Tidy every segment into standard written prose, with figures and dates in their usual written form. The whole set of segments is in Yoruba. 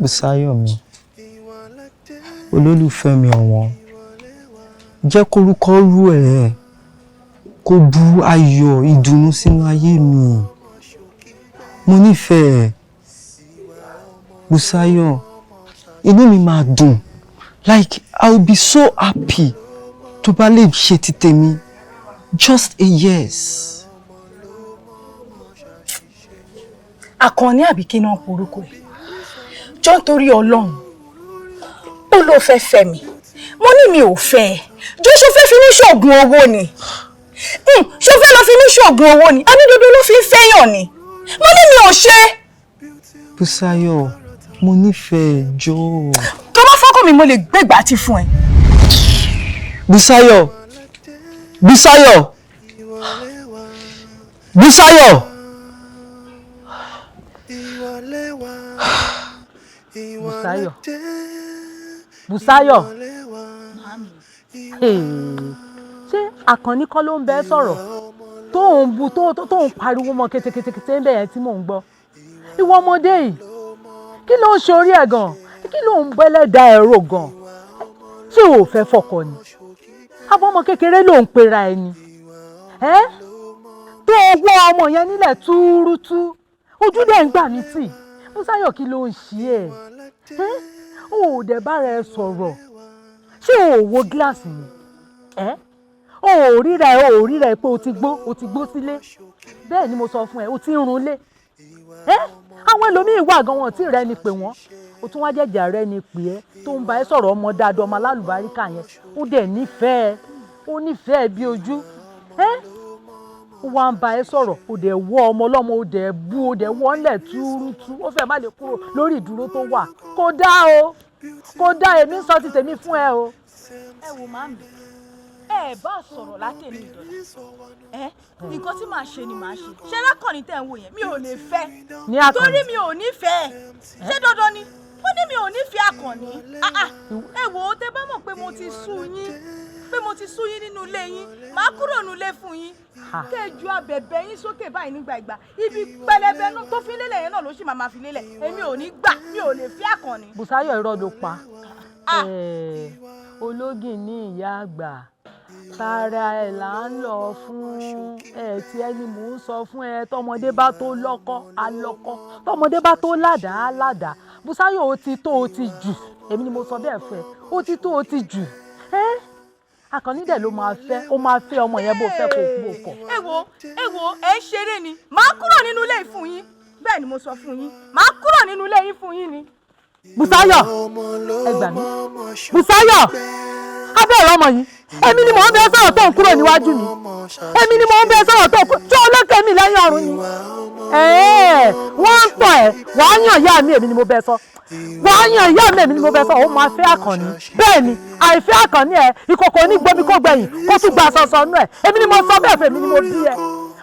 Bùsáyọ̀ mi, olólùfẹ́ mi ọ̀wọ́n, jẹ́ kórúkọ rú ẹ̀ kó bu ayọ̀ ìdùnnú sínú ayé mi. Mo nífẹ̀ẹ́ Bùsáyọ̀, inú mi máa dùn, like I will be so happy tó bá lè ṣe ti tèmi. Just a yes. Àkànní àbí kí náà porúkọ ẹ̀ jọ nítorí Ọlọ́run ó ló fẹ́ fẹ́ mi mo ní mi ò fẹ́ ẹ jọ ṣó fẹ́ fi mí ṣoògùn owó ni ṣó fẹ́ lọ fi mí ṣoògùn owó ni anídodo ló fi ń fẹ́yàn ni mo ní mi ò ṣe. Bùsáyọ̀, mo nífẹ̀ẹ́ jọ. tó bá fọ́kàn mi mo lè gbégbá tí fún ẹ. Bùsáyọ̀, Bùsáyọ̀, Bùsáyọ̀. Bùsáyọ̀, Bùsáyọ̀, ṣé Àkànní kọ́ ló ń bẹ sọ̀rọ̀ tó ń bu tó ń pariwo mọ́ kétékété ń bẹ̀ yẹn tí mò ń gbọ́? Ìwọ ọmọdé yìí kí ló ń ṣorí ẹ̀ gan? Kí ló ń bẹ́lẹ̀dá ẹ̀rọ gan? Ṣé o ò fẹ́ fọkọ ni? Àbọ̀ ọmọ kékeré ló ń pera ẹni tó wọ́ ọmọ yẹn nílẹ̀ túrútú ojú dẹ̀ ń gbà mí tì. Bùsáyọ̀, kí ló ń ṣe ẹ̀? O ò dẹ̀ bára ẹ sọ̀rọ̀. Ṣé o ò wo gíláàsì ni? O ò ríra ẹ pé o ti gbó sílé. Bẹ́ẹ̀ ni mo sọ fún ẹ, o ti ń runlé. Àwọn ẹlòmíín wà gan wọn tí rẹ ni pè wọ́n. O tún wá jẹ́jà rẹ ni pè ẹ́ tó ń bá ẹ sọ̀rọ̀ ọmọ dáadọ́ ọmọ alálùbáríkà yẹn. Ó dẹ̀ nífẹ̀ẹ́, ó nífẹ̀ẹ́ bí ojú. Ó wá ń bá ẹ sọ̀rọ̀, ó dẹ̀ wọ́ ọmọ ọlọ́mọ, ó dẹ̀ bú, ó dẹ̀ wọ́ ńlẹ̀ túrútú, ó fẹ́ má lè kúrò lórí ìdúró tó wà. Kò dá o, kò dá, èmi ń sọ ti tèmi fún ẹ o. Ẹ wò màmí, ẹ bá sọ̀rọ̀ látẹ̀lé ìdọ̀lá. Nǹkan tí màá ṣe ni màá ṣe. Ṣé lákànní tẹ̀ ń wò yẹn mi ò lè fẹ́ torí mi ò nífẹ̀ẹ́. Ṣé dandan ni? Ó ní mi ò nífẹ̀ẹ́ Àkànní. Ẹ wò ó, tẹ́ bá mọ̀ pé mo ti sú yín nínú ilé yín, màá kúrò nínú ilé fún yín. Kẹ́jú abẹ̀bẹ̀ yín sókè báyìí nígbà ìgbà. Ibi pẹlẹbẹ tó fi lélẹ̀ yẹn náà ló sì máa fi lélẹ̀. Èmi ò ní gbà, mi ò lè fẹ́ Àkànní. Bùsáyọ̀, irọ́ ló pa. Ológin ní ìyá àgbà. Tara ẹ̀ là ń lọ fún tí ẹni mò ń sọ fún ẹ. Tọmọdé bá tó lọ́kọ á lọ́kọ, tọmọdé bá tó ládàá á ládàá. Bùsáyọ̀, ó ti tó, ó ti jù. Èmi ni mo sọ bẹ́ẹ̀ fún ẹ. Ó ti tó, ó ti jù. Àkànní dẹ̀ ló máa fẹ́, ó máa fẹ́ ọmọ yẹn bó fẹ́ kó kú òkọ. Ẹ wo ẹ ń ṣeré ni màá kúrò nínú ilé yìí fún yín. Bẹ́ẹ̀ ni mo sọ fún yín, màá kúrò nínú ilé yìí fún yín ni. Bùsáyọ̀, ẹ gbà mí. Bùsáyọ̀, abẹ́rẹ́ ọmọ yìí, èmi ni mò ń bẹ sọ̀rọ̀ tó ń kúrò níwájú mi. Èmi ni mò ń bẹ sọ̀rọ̀ tó ń kúrò tó olókè mi lẹ́yìn ọ̀run ni. Wọ́n ń tọ̀ ẹ́, wàá yàn ìyá mi, èmi ni mo bẹ sọ. Wàá yàn ìyá mi, èmi ni mo bẹ sọ. Ó máa fẹ́ Àkànní. Bẹ́ẹ̀ ni, àìfẹ́ Àkànní ẹ̀ ìkòkò onígbómi kó gbẹ̀yìn kó tún gba sọ̀sọ̀ nú ẹ̀. Èmi ni mo sọ bẹ́ẹ̀ fẹ́, èmi ni mo bí ẹ.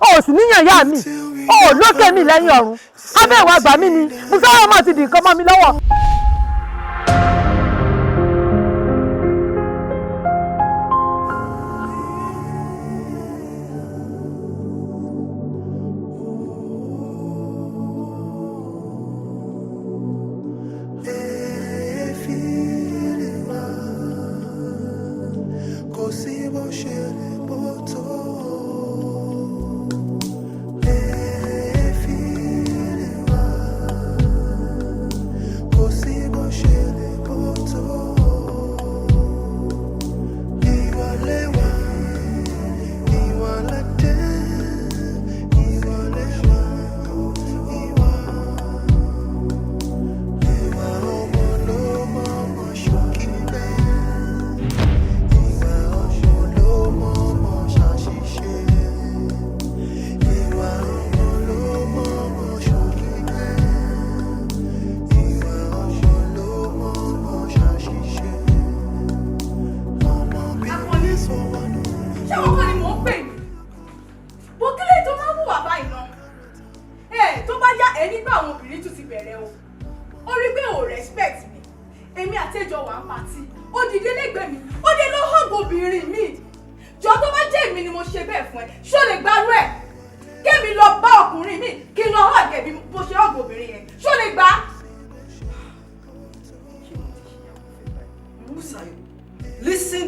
O ò sì níyàn ìyá mi, o ò lókè mi lẹ́yìn ọ̀run. Abẹ́ ìwà àgbà mi ni, Bùsáyọ̀ máa ti dì nǹkan mọ́ mi lọ́wọ́.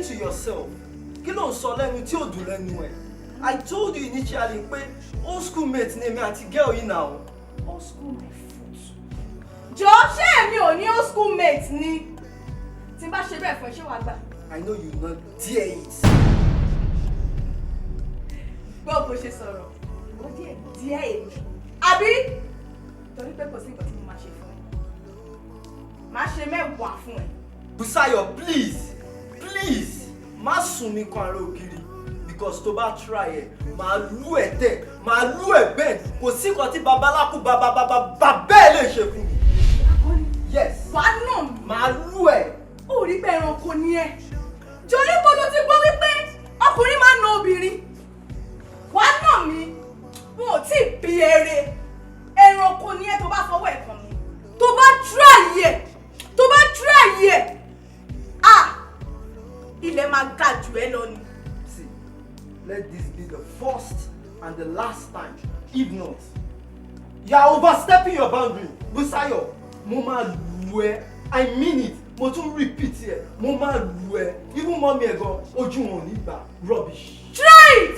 to yourself. Kí ló ń sọ lẹ́nu tí ò dùn lẹ́nu ẹ̀? I told you initially pé old school mate ni èmi àti girl yìí now. Old school my foot. Jọ̀ọ́ ṣé èmi ò ní old school mate ni? Tí n bá ṣe bẹ́ẹ̀ fún ẹ ṣé wàá gbà? I know you not dare it. Gbọ́ bó ṣe sọ̀rọ̀, ó díẹ̀ èmi. Àbí? Torí pé kò sí nǹkan tí mo máa ṣe fún ẹ. Màá ṣe mẹ́wàá fún ẹ. Busayo, please, má sùn mí kan ara ògiri because tó bá try ẹ̀, máa lù ẹ̀ tẹ̀, máa lù ẹ̀ bẹ́ẹ̀, kò sí nǹkan tí babaláku bàbá ẹ̀ lè ṣe fún mi. Yes. Wàá nà mí. Máa lù ẹ̀. Ó rí pé ẹranko ni ẹ. Jọ̀ọ́ bó ló ti gbọ́ wípé ọkùnrin máa ń na obìnrin. Wàá nà mí. Wọn ò tí ì bí eré. Ẹranko ni ẹ tó bá fọwọ́ ẹ̀ kàn mí. Tó bá try ẹ̀. Ilẹ̀ máa ga jù ẹ lọ ni. See, let this be the first and the last time. If not, you are overstepping your boundary. Busayo, mo máa lù ẹ́. I mean it. Mo tún repeat ẹ̀. Mo máa lù ẹ́. Even mommy ẹ̀ gan, ojú wọn ò ní gbà. Rubbish. Try it!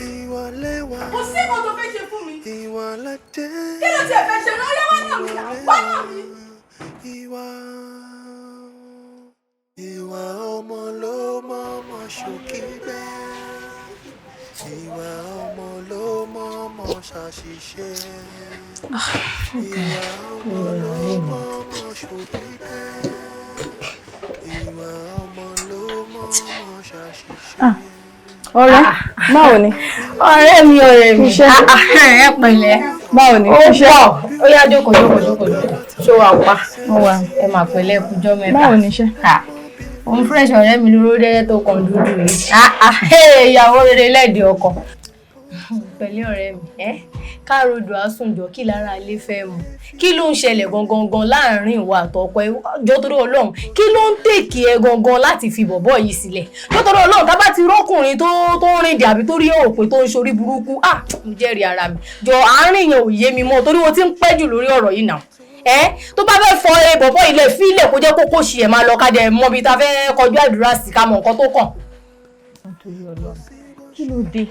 Kò sí nǹkan tó fẹ́ ṣe fún mi. Kí ló tiẹ̀ fẹ́ ṣe náà? Ó yá wá nà mí náà. Wá nà mí. Ìwà ọmọ ló mọ̀ọ́mọ̀ ṣòkìgbẹ́. Ìwà ọmọ ló mọ̀ọ́mọ̀ ṣàṣìṣe. Ìwà ọmọ ló mọ̀ọ́mọ̀ ṣòkìgbẹ́. Ìwà ọmọ ló mọ̀ọ́mọ̀ ṣàṣìṣe. Ọ̀rẹ́, báwo ni? Ọ̀rẹ́ mi. Ẹ pẹ̀lẹ́. Báwo ni? Ó pọ̀. Ó yá jókòó. Ṣó wà pa? Mo wà. Ẹ máa pẹ̀lẹ́ kújọ́ mẹ́ta. Báwo ni iṣẹ́? Òun fresh ọ̀rẹ́ mi lóró dẹ́rẹ́ tó kàn dúdú yìí. Ìyàwó rere lẹ́ẹ̀dẹ̀ ọkọ. Pẹ̀lẹ́ ọ̀rẹ́ mi. Káàròdù àsùnjọ kí lára ilé fẹ́ mu. Kí ló ń ṣẹlẹ̀ gangan láàrin ìwà àtọkọ ẹ? Jọ̀ọ́ torí Ọlọ́run. Kí ló ń tèkì ẹ gangan láti fi bọ̀bọ̀ yìí sílẹ̀? Jọ̀ọ́ torí Ọlọ́run tá bá ti rọ́kùnrin tó rìn dì àbí tó rí òpè tó ń ṣorí burúkú. Mo jẹ́rìí ara mi. Jọ̀ọ́ àárín yẹn ò yé mi mọ́ torí wọ́n ti ń pẹ́ jù lórí ọ̀rọ̀ yìí náà. Tó bá fẹ́ fọ bọ̀bọ̀ ilẹ̀ fílẹ̀ kó jẹ́ kókó ṣì ẹ̀ máa lọ ká jẹ mọ́ bí ta fẹ́ kọjú àdúrà sí ká mọ nǹkan tó kàn. Kí ló dé?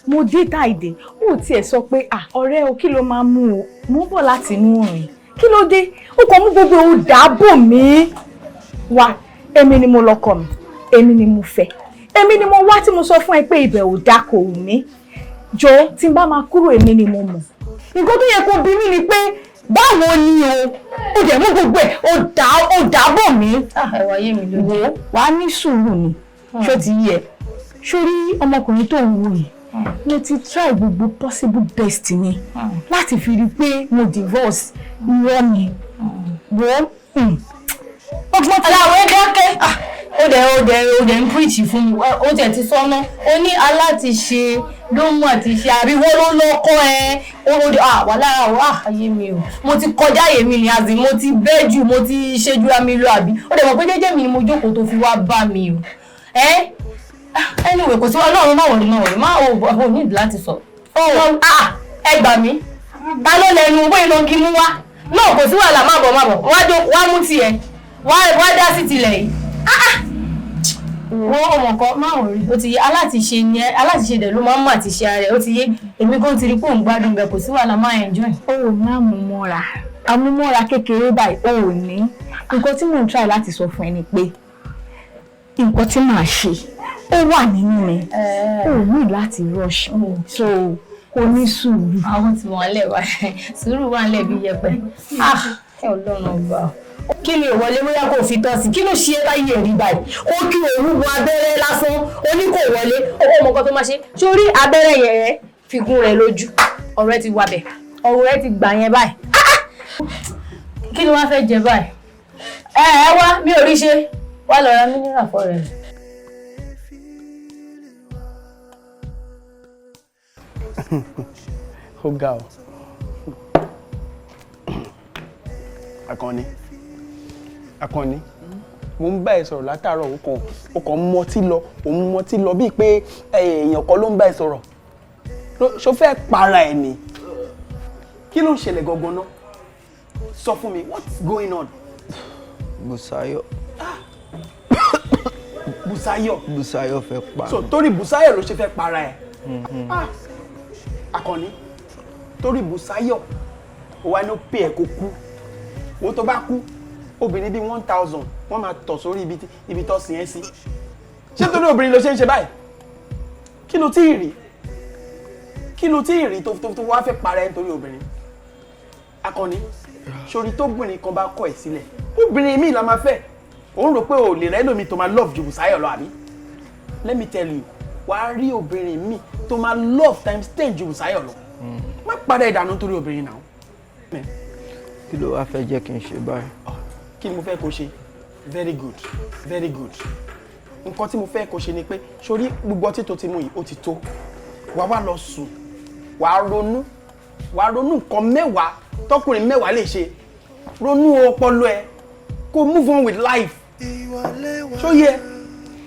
Mo dé táìdé, ó tiẹ̀ sọ pé ọ̀rẹ́ o kí ló máa mú o? Mo ń bọ̀ láti inú òrìn. Kí ló dé? Ó kàn mú gbogbo ohun dáàbò mi. Wá, èmi ni mo lọ́kọ mi, èmi ni mo fẹ́. Èmi ni mo wá tí mo sọ fún ẹ pé ibẹ̀ ò dá kò wù mí. Jọ̀ọ́ tí n bá máa kúrò èmi ni mo mọ̀. Nǹkan tó yẹ kó bí mi ni pé báwo ni o dẹ̀ mú gbogbo ẹ̀ ó dáàbò mi. Ẹ̀wà yé mi lójú. Wàá ní sùúrù ni ṣó ti yẹ. Sórí ọmọkùnrin tó ń wò yìí mo ti try gbogbo possible best ni láti fi rí pé mo divorce irọ́ ni wọ́n ọgbọ́n tí àwọn ẹgbẹ́ ó dẹ̀ ń preach fún mi ó tẹ̀ ti sọ́nà ó ní alátiṣe ló mú àtiṣe àríwó ló lọ́kọ́ ẹ wà lára ayé mi o mo ti kọjá ayé mi ni àzì mo ti bẹ́ jù mo ti ṣe jura mi lọ àbí ó dẹ̀ mọ̀ pé jẹ́jẹ́ mi ni mo jókòó tó fi wá bá mi o anyway kò sí wa lọ́run máa ò ní láti sọ ẹ gbà mí ta ló lẹnu bóyá ló ń kí mú wá náà kò sí wàhálà má bọ̀ wá mú tiẹ̀ wá dá sí tilẹ̀ yìí wọ́n ọmọ kan máa ò rí ó ti yé alátiṣe ni alátiṣe dẹ̀ ló máa ń mọ̀ àti ṣe ara ẹ̀ ó ti yé èmi gan ti rí pé òun gbádùn bẹ́ẹ̀ kò sí wàhálà máa enjoy. ó ò ní àmúmọ́ra kékeré báyìí ó ò ní nǹkan tí mò ń try láti sọ fún ẹ ni pé nǹkan tí màá ṣe ó wà nínú mi ó ní láti rush so kò ní sùúrù. àwọn tí wọ́n lẹ̀ wá sùúrù wà lẹ̀ bí yẹpẹ̀ ẹ Ọlọ́run ọba kí ni ìwọlé bóyá kò fi tọ́ sí kí ló ṣe é láyé rí báyìí ó kí òun wọ abẹ́rẹ́ lásán ó ní kò wọlé owó ọmọ kan tó máa ṣe sórí abẹ́rẹ́ yẹn rẹ fi gún rẹ lójú ọ̀rọ̀ ẹ ti wà bẹ̀ ọ̀rọ̀ ẹ ti gbà yẹn báyìí kí ni wọ́n fẹ́ jẹ báyìí ẹ wá mi ò rí ṣe wá lọ ra mineral fọ́ rẹ̀. Ó ga ọ Akànnì mo ń bá ẹ sọ̀rọ̀ látàárọ̀ ó kàn mọtí lọ bíi pé èèyàn kan ló ń bá ẹ sọ̀rọ̀ ṣó fẹ́ para ẹ̀ ni kí ló ń ṣẹlẹ̀ gangan náà sọ fún mi what's going on. Busayo Bùsáyọ̀ fẹ́ pa. So torí Bùsáyọ̀ ló ṣe fẹ́ para ẹ̀. Àkànní torí Bùsáyọ̀ ó wá ló pè ẹ́ kó kú. Owó tó bá kú obìnrin bíi 1000 wọ́n máa tọ̀ sórí ibi tó sìn ẹ́ sí. Ṣé torí obìnrin ló ṣe ń ṣe báyìí? Kí ló tí ì rí? Kí ló tí ì rí tó wá fẹ́ para ẹ̀ nítorí obìnrin? Àkànní sórí tóbìnrin kan bá kọ̀ ẹ́ sílẹ̀ obìnrin míì la máa fẹ́. Òun rò pé o lè rẹ́ lómi tó máa love ju Bùsáyọ̀ lọ àbí? Let me tell you, wàá rí obìnrin míì tó máa love times 10 ju Bùsáyọ̀ lọ. Má padà ìdànù nítorí obìnrin náà. Kí ló wá fẹ́ jẹ́ kí n ṣe báyìí? Kí ni mo fẹ́ kó ṣe? Very good, very good. Nǹkan tí mo fẹ́ kó ṣe ni pé sórí gbogbo ọtí tó ti mú yìí ó ti tó. Wàá wá lọ sùn, wàá ronú nǹkan 10 tọkùnrin 10 lè ṣe. Ronú ọpọlọ ẹ kó move on with life. Ṣó yẹ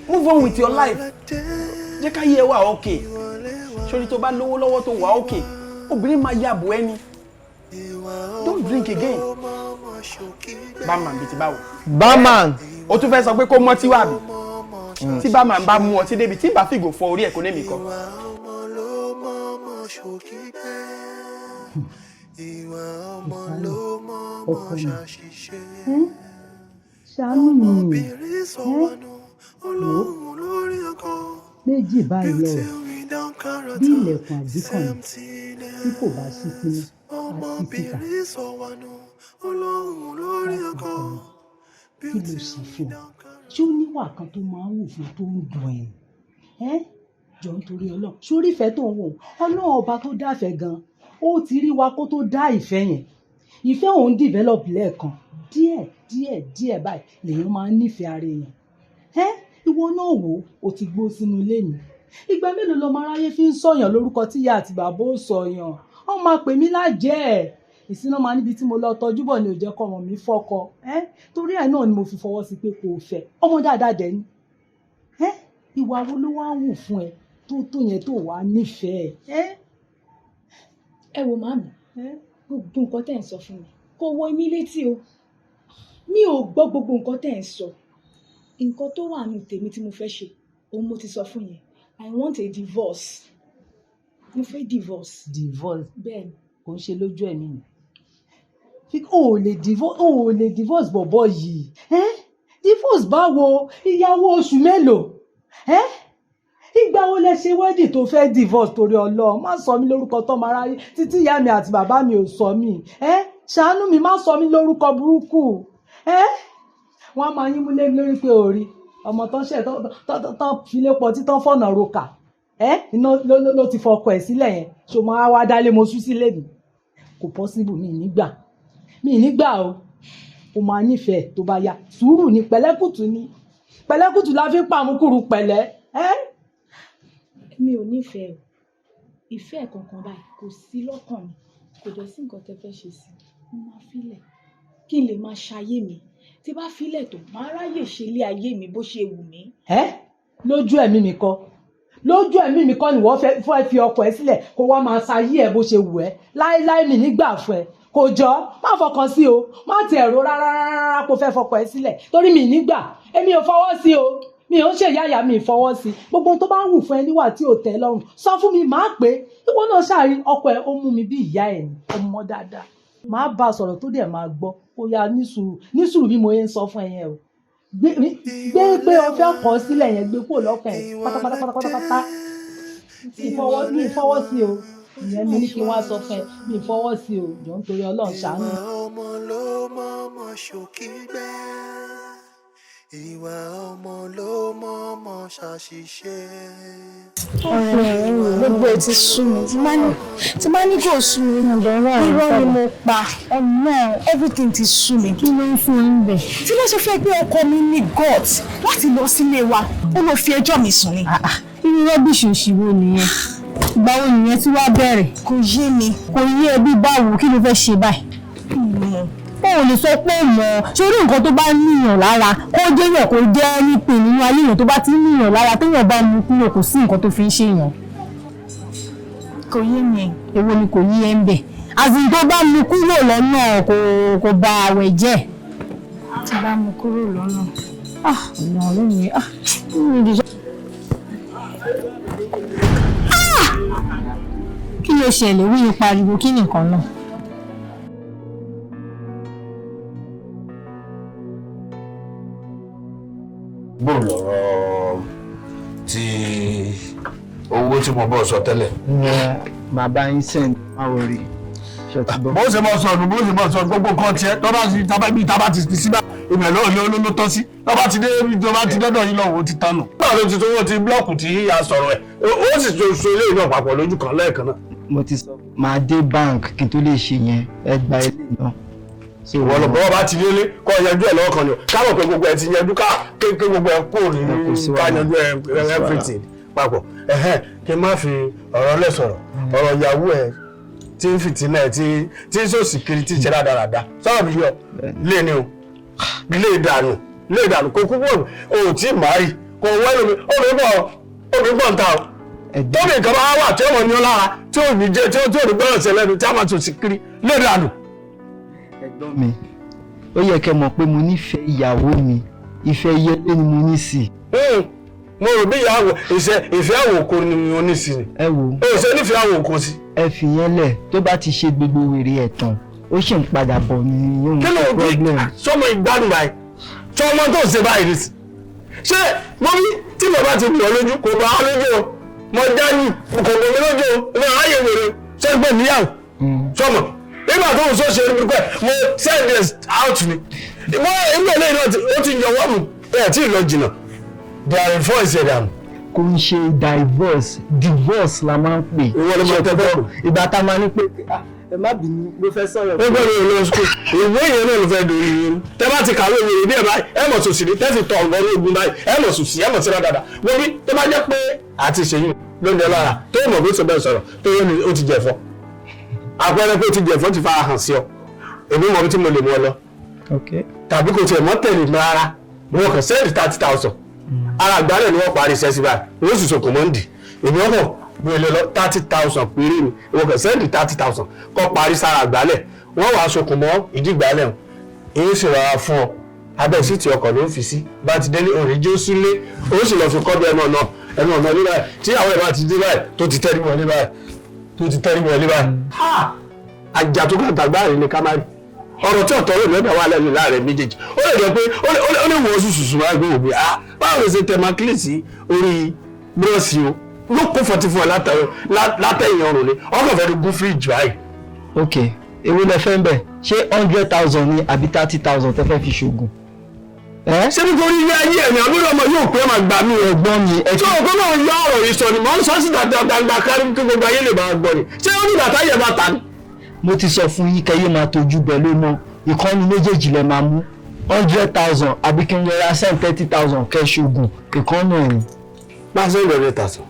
move on with your life. Jẹ́ ká yẹ wà okay. Sórí tó bá lówó lọ́wọ́ tó wà okay. Obìnrin máa yàbò ẹni. Don't drink again. Barman bíi ti báwo. Barman. O tún fẹ́ sọ pé kó mọ́tí wà bí. Tí barman bá mú ọtí débi tí bá fìgò fọ orí ẹ̀ kò ní mi kọ́. Ọkọ mi ṣàánú mi méjì báyìí lọ bí ilẹ̀kùn àdínkàn tí kò bá sí pinnu àti títà kí ló sì fún ọ ṣé ó níwà kan tó máa ń wù fún tó ń dùn ẹ́ jọ nítorí Ọlọ́run sórí ìfẹ́ tó ń wò Ọlọ́run ọba tó dáfẹ́ gan ó ti rí wa kó tó dá ìfẹ́ yẹn ìfẹ́ òun develop lẹ́ẹ̀kan díẹ̀ báyìí lèèyàn máa ń nífẹ̀ẹ́ ara èèyàn ìwọ náà wò ó ti gbó sínú ilé mi ìgbà mélòó lọmọ aráyé fi ń sọyàn lórúkọ tíyá àti bàbá ó sọyàn wọn máa pè mí lájẹ́ ìsinà máa níbi tí mo lọ tọ́jú bọ̀ ni ò jẹ́ kọ́ ọmọ mi fọ́kọ torí ẹ̀ náà ni mo fi fọwọ́ sí pé kò fẹ́ ọmọ dáadáa dẹ̀ ni ìwà wo ló wá ń wù fún ẹ tó yẹn tó wà nífẹ̀ẹ́ ẹ wò màmí gbogbo nǹkan tẹ́ ẹ̀ ń sọ fún mi kò wọ mí létí o mi ò gbọ́ gbogbo nǹkan tẹ́ ẹ̀ ń sọ nǹkan tó wà ní tèmi tí mo fẹ́ ṣe òun mo ti sọ fún yẹn I want a divorce mo fẹ́ divorce. Divorce bẹ́ẹ̀ ni kò ń ṣe lójú ẹ̀mí mi o ò lè divorce bọ̀bọ̀ yìí divorce báwo ìyàwó oṣù mélòó ìgbà wo lẹ ṣe wedding tó fẹ́ divorce torí Ọlọ́run má sọ mí lórúkọ tọ́mọ aráyé títí ìyá mi àti bàbá mi ò sọ mí ṣàánú mi má sọ mí lórúkọ burúkú wọ́n máa yín múlé lórí pé orí ọmọ tó ń ṣe tó filé pọ̀ tí tó ń fọ̀nà roka iná ló ti fọkọ ẹ̀ sílẹ̀ yẹn ṣò máa wá dálé mo sú sílé mi kò possible mi nígbà o máa nífẹ̀ẹ́ tó bá yá sùúrù ní pẹ̀lẹ́kùtù la fi ń pàmùkùrù pẹ̀lẹ́. mi ò nífẹ̀ẹ́ o ìfẹ́ kankan báyìí kò sí lọ́kàn mi kò dẹ̀ sí nǹkan tẹ́ fẹ́ ṣe sí mo máa filẹ̀ kí n lè máa ṣayé mi tí bá filẹ̀ tó máa ráyè ṣe ilé ayé mi bó ṣe wù mí. lójú ẹ̀mí mi kọ́ ni wọ́n fẹ́ fi ọkọ ẹ sílẹ̀ kó wá máa ṣayé ẹ bó ṣe wù ẹ́ láéláé mi nígbà fún ẹ kò jọ má fọkàn sí o má ti ẹ̀rọ rárá kó fẹ́ fọkọ ẹ sílẹ̀ torí mi nígbà èmi ò fọwọ́ sí o mi ò ń ṣe ìyáàyà mi ìfọwọ́ sí gbogbo tó bá ń wù fún ẹ níwà tí ò tẹ́ lọ́rùn sọ fún mi máa pé ìwọ náà ṣàrí ọkọ ẹ ó mú mi bí ìyá ẹ ní ọmọ dáadáa máa bá a sọ̀rọ̀ tó dẹ̀ máa gbọ́ kó yá ní sùúrù bí mo yẹn ń sọ fún ẹ yẹn o gbé pé o fẹ́ kọ́ sílẹ̀ yẹn gbé kúrò lọ́kàn ẹ pátápátá mi ìfọwọ́ sí o ìyẹn mi ní kí n wá sọ fún ẹ mi ìfọwọ́ sí o jọ nítorí Ọlọ́run ṣàánú. ọmọ ló mọ̀ọ́mọ̀ ṣòkí gbẹ́ ìwà ọmọ ló mọ̀ọ́mọ̀ ṣàṣìṣe. ọ̀rẹ́ gbogbo ẹ̀ ti sú mi tí máa ní kò sú mi irọ́ ni mo pa ọ̀nà everything ti sú mi. kí ló ń fún un bẹ̀. tí ló ṣe fẹ́ pé ọkọ mi ní gut láti lọ sílé wa ó lọ fi ẹjọ́ mi sùn ni. irú rọ́bìṣì òṣìwò nìyẹn ìgbà wo nìyẹn tí wàá bẹ̀rẹ̀. kò yé mi. kò yé ẹbí báwo kí ló fẹ́ ṣe báyìí. ó lè sọ pé mọ̀ sórí nǹkan tó bá níyàn lára kó jẹ́yàn kó jẹ́ nípìn nínú ayé èèyàn tó bá ti níyàn lára téèyàn bá mú kúrò kò sí nǹkan tó fi ń ṣèyàn. kò yé mi. èwo ni kò yé ẹ ń bẹ̀. àsìn tó bá mú kúrò lọ́nà kò bà àwẹ̀ jẹ́. tí bá mú kúrò lọ́nà No, mi Kí ló ṣẹlẹ̀? Wí pariwo kí nìkan náà? Bó lọ̀rọ̀ tí owó tí mo bọ́ sọ tẹ́lẹ̀. Bàbá yín send máa wọrí. Bó ṣe mọ̀ sọ̀rọ̀ bó ṣe mọ̀ sọ̀rọ̀ gbogbo kan tiẹ̀ tábà ti fi síbà ibẹ̀ ló tọ́ sí. Tọ́ba ti dé tọ́ba ti dọ́dọ̀ yín lọ́wọ́ ó ti tánu. Báwo ló ti tó wọ́n ti blọ́ọ̀kù tí a sọ̀rọ̀ ẹ̀? Ó sì so ilé ìlú àpapọ̀ lójú kan lẹ́ẹ̀kan náà. Mo ti sọ máa dé bank kí n tó lè ṣe yẹn ẹ gba ilé náà. Ìwọ lọ bọ́ọ̀ bá ti délé kọ́ yanjú ẹ̀ lọ́wọ́ kan ni o. Káwọn pé gbogbo ẹ̀ ti yanjú ká gbogbo ẹ̀ kúrò ní ká yanjú ẹ̀ everything papọ̀. Kí n má fi ọ̀rọ̀ lẹ̀ sọ̀rọ̀ ọ̀rọ̀ ìyàwó ẹ̀ tí ń fìtínà ẹ̀ tí ń sòsì kiri tí ń ṣe dáradára sọ̀rọ̀ mi yọ lé ní o lé ìdànù kò kú bọ̀ o tí màá rí kò wẹ́nu mi obìnrin bọ̀ ń ta o tóbi nǹkan bá wà tí ó mọ̀ ní ọ lára tí ò ní jẹ́ tí ò ní gbọ́dọ̀ ṣe lẹ́nu tí a máa sòsì kiri lé ìdànù. Ẹ̀gbọ́n mi ó yẹ kẹ́ mọ̀ pé mo nífẹ̀ẹ́ ìyàwó mi ìfẹ́ yẹlé ni mo ní sí. Mo rò bí ìyàwó ìfẹ́ àwòkọ ni mo ní sí ni. Ẹ wo o ṣe nífẹ̀ẹ́ àwòkọ sí. Ẹ fi yẹn lẹ̀ tó bá ti ṣe gbogbo wèrè ẹ̀ tán ó ṣì ń padà bọ̀ ní yóò ní problem. Sọmọ ìgbádùn báyìí sọmọ tó ń ṣe báyìí ní sí. Ṣé mo ní tí mo bá ti pọ̀ lójú kò bá lójú o mo dání kò bọ̀ mi lójú o mo ráyè wèrè ṣé ń gbé níyàwó sọmọ nígbà tó ń sọ ṣe ní pípẹ́ mo send this out ni ìgbà lẹ́yìn náà ó ti yọ wọ́n mu ẹ̀ tí ì lọ jìnnà there is voice ẹ̀ dànù. Kò ń ṣe divorce la máa ń pè. Ìwọ ló máa tẹ́ bẹ́ẹ̀. Ìgbà tá a máa ní pé ẹ má bínú ló fẹ́ sọ̀rọ̀. Ó gbọ́dọ̀ lọ sukùl ìwé yẹn náà ló fẹ́ dorí yín. Tẹ́ bá ti kàwé ìwé díẹ̀ báyìí ẹ mọ̀ sòsì ní tẹ́sí tọ̀ ọ̀gbọ́n ní ogun báyìí ẹ mọ̀ sòsì ẹ mọ̀ síra dáadáa. Wọ́n bí tó bá jẹ́ pé àti ṣèyí lóúnjẹ lára tó mọ̀ bí ó ṣe bẹ́ẹ̀ sọ̀rọ̀ tó yẹ ni ó ti jẹ̀fọ́. Àpẹẹrẹ pé ó ti jẹ̀fọ́ ti fara hàn sí ọ. Èmi mọ̀ bí tí mo lè mú ọ lọ. Tàbí kò tiẹ̀ mọ́ tẹ̀lé mi rárá. Mo kàn sẹ́ẹ̀dì 30,000. Ara àgbálẹ̀ ni wọ́n parí iṣẹ́ sí báyìí. Wọ́n sì sọkùn mọ́ndì. Èmi ọkọ̀ gbélé lọ 30,000 péré ni ìwọ kàn sẹ́ndì 30,000 kọ́ parí sára àgbálẹ̀ wọ́n wàá sokùn mọ́ ìdígbálẹ̀ wọn èyí sì rọra fún ọ abẹ́ sí ti ọkọ̀ ló ń fi sí bá ti délé òrìn jó sílé ó sì lọ fi kọ́ bí ẹnu ọ̀nà ní báyìí tí àwọn ẹ̀ bá ti dé báyìí tó ti tẹ́rí wọlé báyìí àjà tó kàn tàgbá rẹ̀ ní kámárì ọ̀rọ̀ tí ọ̀tọ̀ rẹ̀ lọ́dọ̀ wà lẹ́nu láàrẹ̀ méjèèjì ó lè jọ pé ó lè wọ́n sùsùsù máa gbé òbí báwo lè ṣe tẹmakílìsì orí búrọ́ọ̀sì o ló kó 44 látẹ̀yìn ọrùn ni ọkọ̀ fẹ́ gún fíríjì báyìí. Ok èwo lẹ fẹ́ ń bẹ̀ ṣé 100,000 ni àbí 30,000 tẹ́ fẹ́ fi ṣoògùn. Ṣé nítorí ilé ayé ẹ̀mí àbúrò ọmọ yóò pé máa gbà mí ẹ̀gbọ́n mi. Tí o gbọ́dọ̀ yọ ọ̀rọ̀ yìí sọ ni mò ń sọ sí gbàgbà kárí kí gbogbo ayé lè máa gbọ́ ni. Ṣé ó ní bàtà yẹ bá ta ni? Mo ti sọ fún yín kẹ́yẹ́ máa tọ́jú bẹ̀ ló mọ ìkànnì méjèèjì lẹ máa mú 100,000 àbí kí n yẹra send 30,000 kẹ́ ṣoògùn ìkànnì ẹ̀yìn. Máa send 100,000.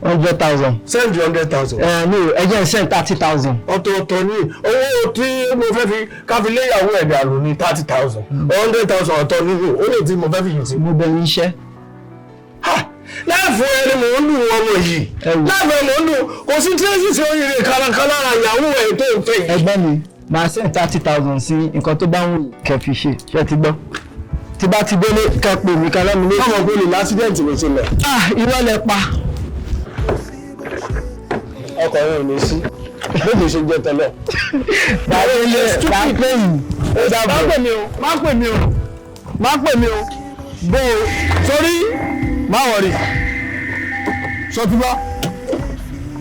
100,000. Send 100,000. No, ẹ jẹ́ send 30,000. Ọ̀tọ̀ọ̀tọ̀ ni owó tí mo fẹ́ fi káfíléyàwó ẹ̀dẹ̀ àrùn ní 30,000. 100,000 ọ̀tọ̀ nínú ó lè tí mo fẹ́ fi yìí sí. Mo bẹ yín iṣẹ́. Láìfún ẹni mò ń dùn ọmọ yìí. Láìfún mò ń dùn kò sí tírẹ́sì sí oríire kankan lára ìyàwó ẹ̀ tó ń fẹ́ yìí. Ẹgbọ́n mi máa send 30,000 sí nǹkan tó bá ń wù kẹ́ fi ṣe ti gbọ́. Tí bá ti délé kẹ́ pè mí kan lọ́mọ lé. Ọmọ kò lè lásídẹ̀ǹtì ló ṣe lẹ̀. Irọ́ lẹ pa. Ọkọ̀ yẹn ò ní sí bébí ṣe jẹ́ tẹ́lẹ̀. Báwo ilé bá pè yìí. Má pè mí o bó o sórí má wọ̀rì sọtúbọ̀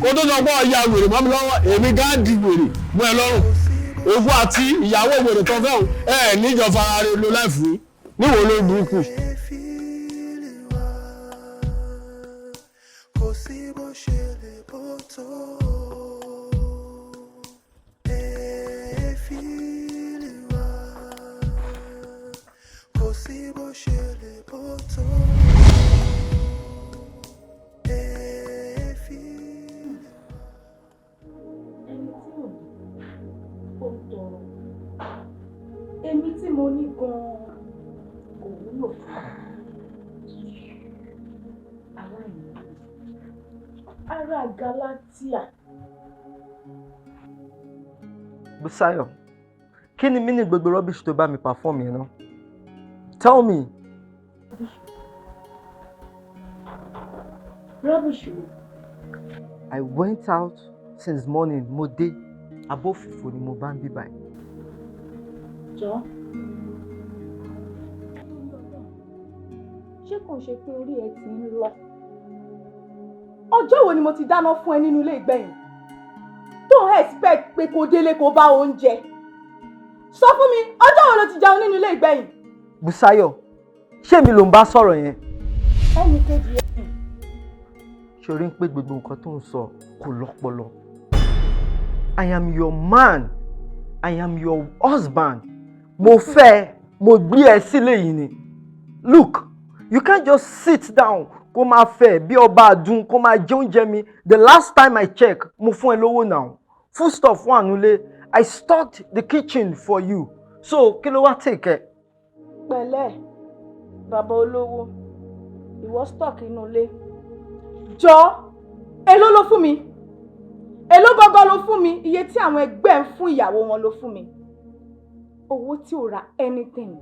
kó tó sọ pé ọ̀ya wèrè mọ́ mi lọ́wọ́ èmi gán di wèrè mọ́ ẹ lọ́rùn ogún àti ìyàwó wèrè tó fẹ́ ẹ níjọ fara rẹ ló láìfù níwò ló burúkú. Èmi tí mo ní gan-an kò wúlò fún aláìní ará Galatia. Bùsáyọ̀, kí ni mí ní gbogbo rubbish tó bá mi perform yẹn náà? Tell me. Rubbish. I went out since morning, mo dé. Abófìfo ni mo bá ń bí báyìí. Jọ. Ṣé kò ṣe pé orí ẹ ti ń lọ? Ọjọ́ wo ni mo ti dáná fún ẹ nínú ilé ìgbẹ̀yìn? Don't expect pé kó délé kó bá oúnjẹ. Sọ fún mi, ọjọ́ wo ló ti jẹun nínú ilé ìgbẹ̀yìn? Bùsáyọ̀, ṣé mi ló ń bá sọ̀rọ̀ yẹn? Ẹnì kejì ẹ̀. Ṣorí ń pé gbogbo nǹkan tó ń sọ kò lọ́pọlọ. I am your man. I am your husband. Mo fẹ́, mo gbé ẹ sílé yìí ni. Look, you can't just sit down kó máa fẹ́ bí ọba àdùn kó máa jẹ oúnjẹ mi. The last time I check, mo fún ẹ lówó now. Food stuff wà nílé. I stocked the kitchen for you. So kí ló wá take ẹ? Pẹ̀lẹ́, bàbá olówó, ìwọ stock inú ilé. Jọ, èló ló fún mi? Èló gọ́gọ́ ló fún mi? Iye tí àwọn ẹgbẹ́ ń fún ìyàwó wọn ló fún mi. Owó tí ò ra anything.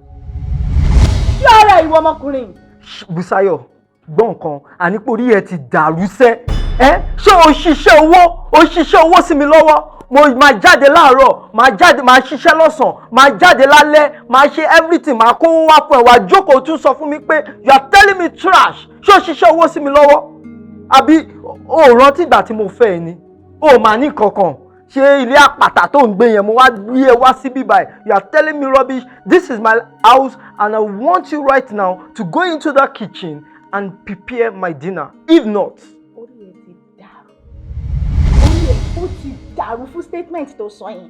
Ṣé ara ìwọ ọmọkùnrin? Bùsáyọ̀, gbọ́ nǹkan, àníporí ẹ ti dàrú sẹ́. Ṣé o ṣiṣẹ́ owó sí mi lọ́wọ́? Mo máa jáde láàárọ̀, máa ṣiṣẹ́ lọ́sàn-án, máa jáde lálẹ́, máa ṣe everything, máa kó wá fún ẹ, wá jókòó tún sọ fún mi pé you are telling me trash. Ṣé o ṣiṣẹ́ owó sí mi lọ́wọ́? Àbí o rántí ìgbà tí mo fẹ́ ẹ ni? O máa ní kankan. Ṣé ilé àpàtà tó ń gbé yẹn mo wá gbé ẹ wá sí bíbáyìí? You are telling me rubbish. This is my house and I want you right now to go into that kitchen and prepare my dinner. If not. Orí ẹ ti dàrú. Orí ẹ ó ti dàrú fún statement tó sọ yẹn.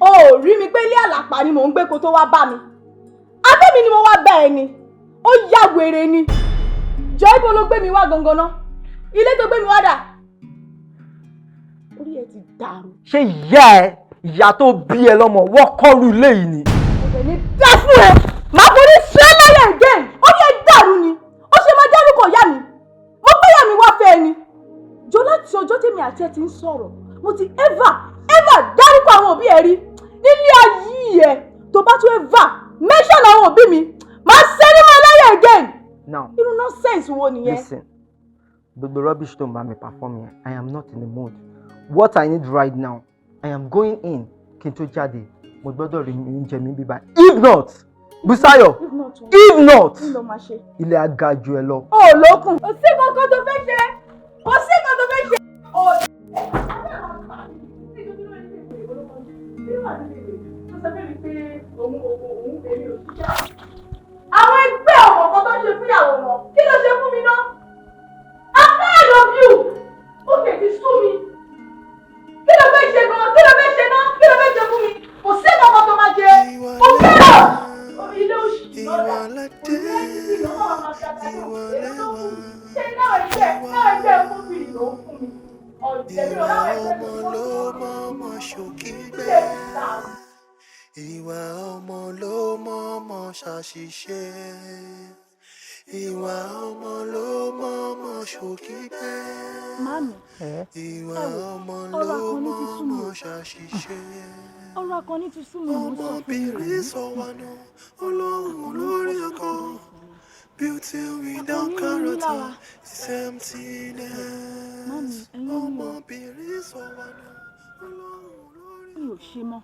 O ò rí mi pé ilé àlàpà ni mò ń gbé kó tó wá bá mi. Abẹ́mi ni mo wá bá ẹ ni. Ó yá wèrè ni. Jọ ibo ló gbé mi wá gangan ná? Ilé tó gbé mi wá dà. Orí ẹ ti dàrú. Ṣé ìyá tó bí ẹ lọ́mọ wọ́n kọ́rù ilé yìí ni? Ọ̀dẹ̀ ni dá fún ẹ. Màá forí ṣẹ́ láyé again. Orí ẹ dàrú ni. Ó ṣe máa dárúkọ ìyá mi. Mo pé ìyá mi wá fẹ́ ẹ ni. Jọ láti ọjọ́ tèmi àti ẹ ti ń sọ̀rọ̀. Mo ti ever dárúkọ àwọn òbí ẹ rí. Nílé ayé ẹ tó bá tún mention àwọn òbí mi. Màá ṣẹ́rí mọ́ láyé again. Now. Irú nonsense wo nìyẹn? Listen, gbogbo rubbish tó ń bá mi perform yẹn, I am not in the mood. What I need right now, I am going in kí n tó jáde. Mo gbọ́dọ̀ rí oúnjẹ mi bíbá. If not, Bùsáyọ̀, if not, ilé á ga jù ẹ lọ. Ó lókun. Kò sí kankan tó fẹ́ ṣe. Kò sí kankan tó fẹ́ ṣe. Àwọn ẹgbẹ́ ọ̀kọ̀ọ̀kan tó ṣe fúnyàwó wọn, kí ló ṣe fún mi náà? I'm tired of you. Ó tètè sú mi. Kí ló fẹ́ ṣe gan-an? Kí ló fẹ́ ṣe náà? Kí ló fẹ́ ṣe fún mi? Kò sí kankan tó máa jẹ. Kò fẹ́ràn. Ilé òṣì lọ́dà. Kò sí ẹni tí ìyọ́mọ̀ máa ṣàtàkùn. Èlò tó kù. Ṣé náà ẹgbẹ́ fún mi ló ń fún mi? Ọ̀jẹ̀ mi ò láwọn ẹgbẹ́ tó fún mi. Ìwà ọmọ ló mọ̀ọ́mọ̀ ṣàṣìṣe. Ìwà ọmọ ló mọ̀ọ́mọ̀ ṣòkìgbẹ́. Mami, Ìwà ọmọ ló mọ̀ọ́mọ̀ ṣàṣìṣe. ọ̀rọ̀ akọni ti sú mi mú sọ fún mi. Ọmọbìnrin sọ wà nù Ọlọ́run lórí ọkọ. Beauty without character is emptiness. Ọmọbìnrin sọ wà nù Ọlọ́run lórí ọkọ. Mi ò ṣe mọ́.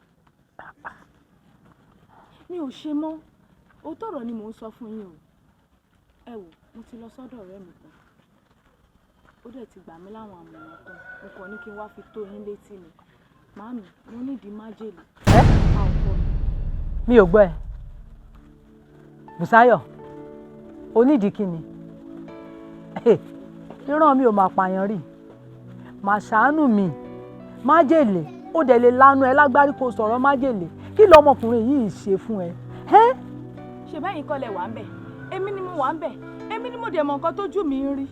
Mi ò ṣe mọ́. Òótọ́ ọ̀rọ̀ ni mò ń sọ fún yín o. Ẹ wò, mo ti lọ sọ́dọ̀ ọ̀rẹ́ mi kan. Ó dẹ̀ ti gbà mí láwọn àmọ̀ràn kan. Mo kàn ní kí n wá fi tó yín létí ni. Màámi, mo nídìí májèlé. Mi ò gbọ́ ẹ. Bùsáyọ̀, onídìí kí ni? Ìran mi ò máa pààyàn rí. Màá ṣàánú mi. Májèlé, ó dẹ̀ lè lanu ẹ lágbárí kó sọ̀rọ̀ májèlé. Kí lọmọkùnrin yìí ṣe fún ẹ? Ṣé bẹ́yìn kọ́ lẹ wà ń bẹ̀? Èmi ni mo wà ń bẹ̀. Èmi ni mo dẹ̀ mọ nǹkan tójú mi ń rí.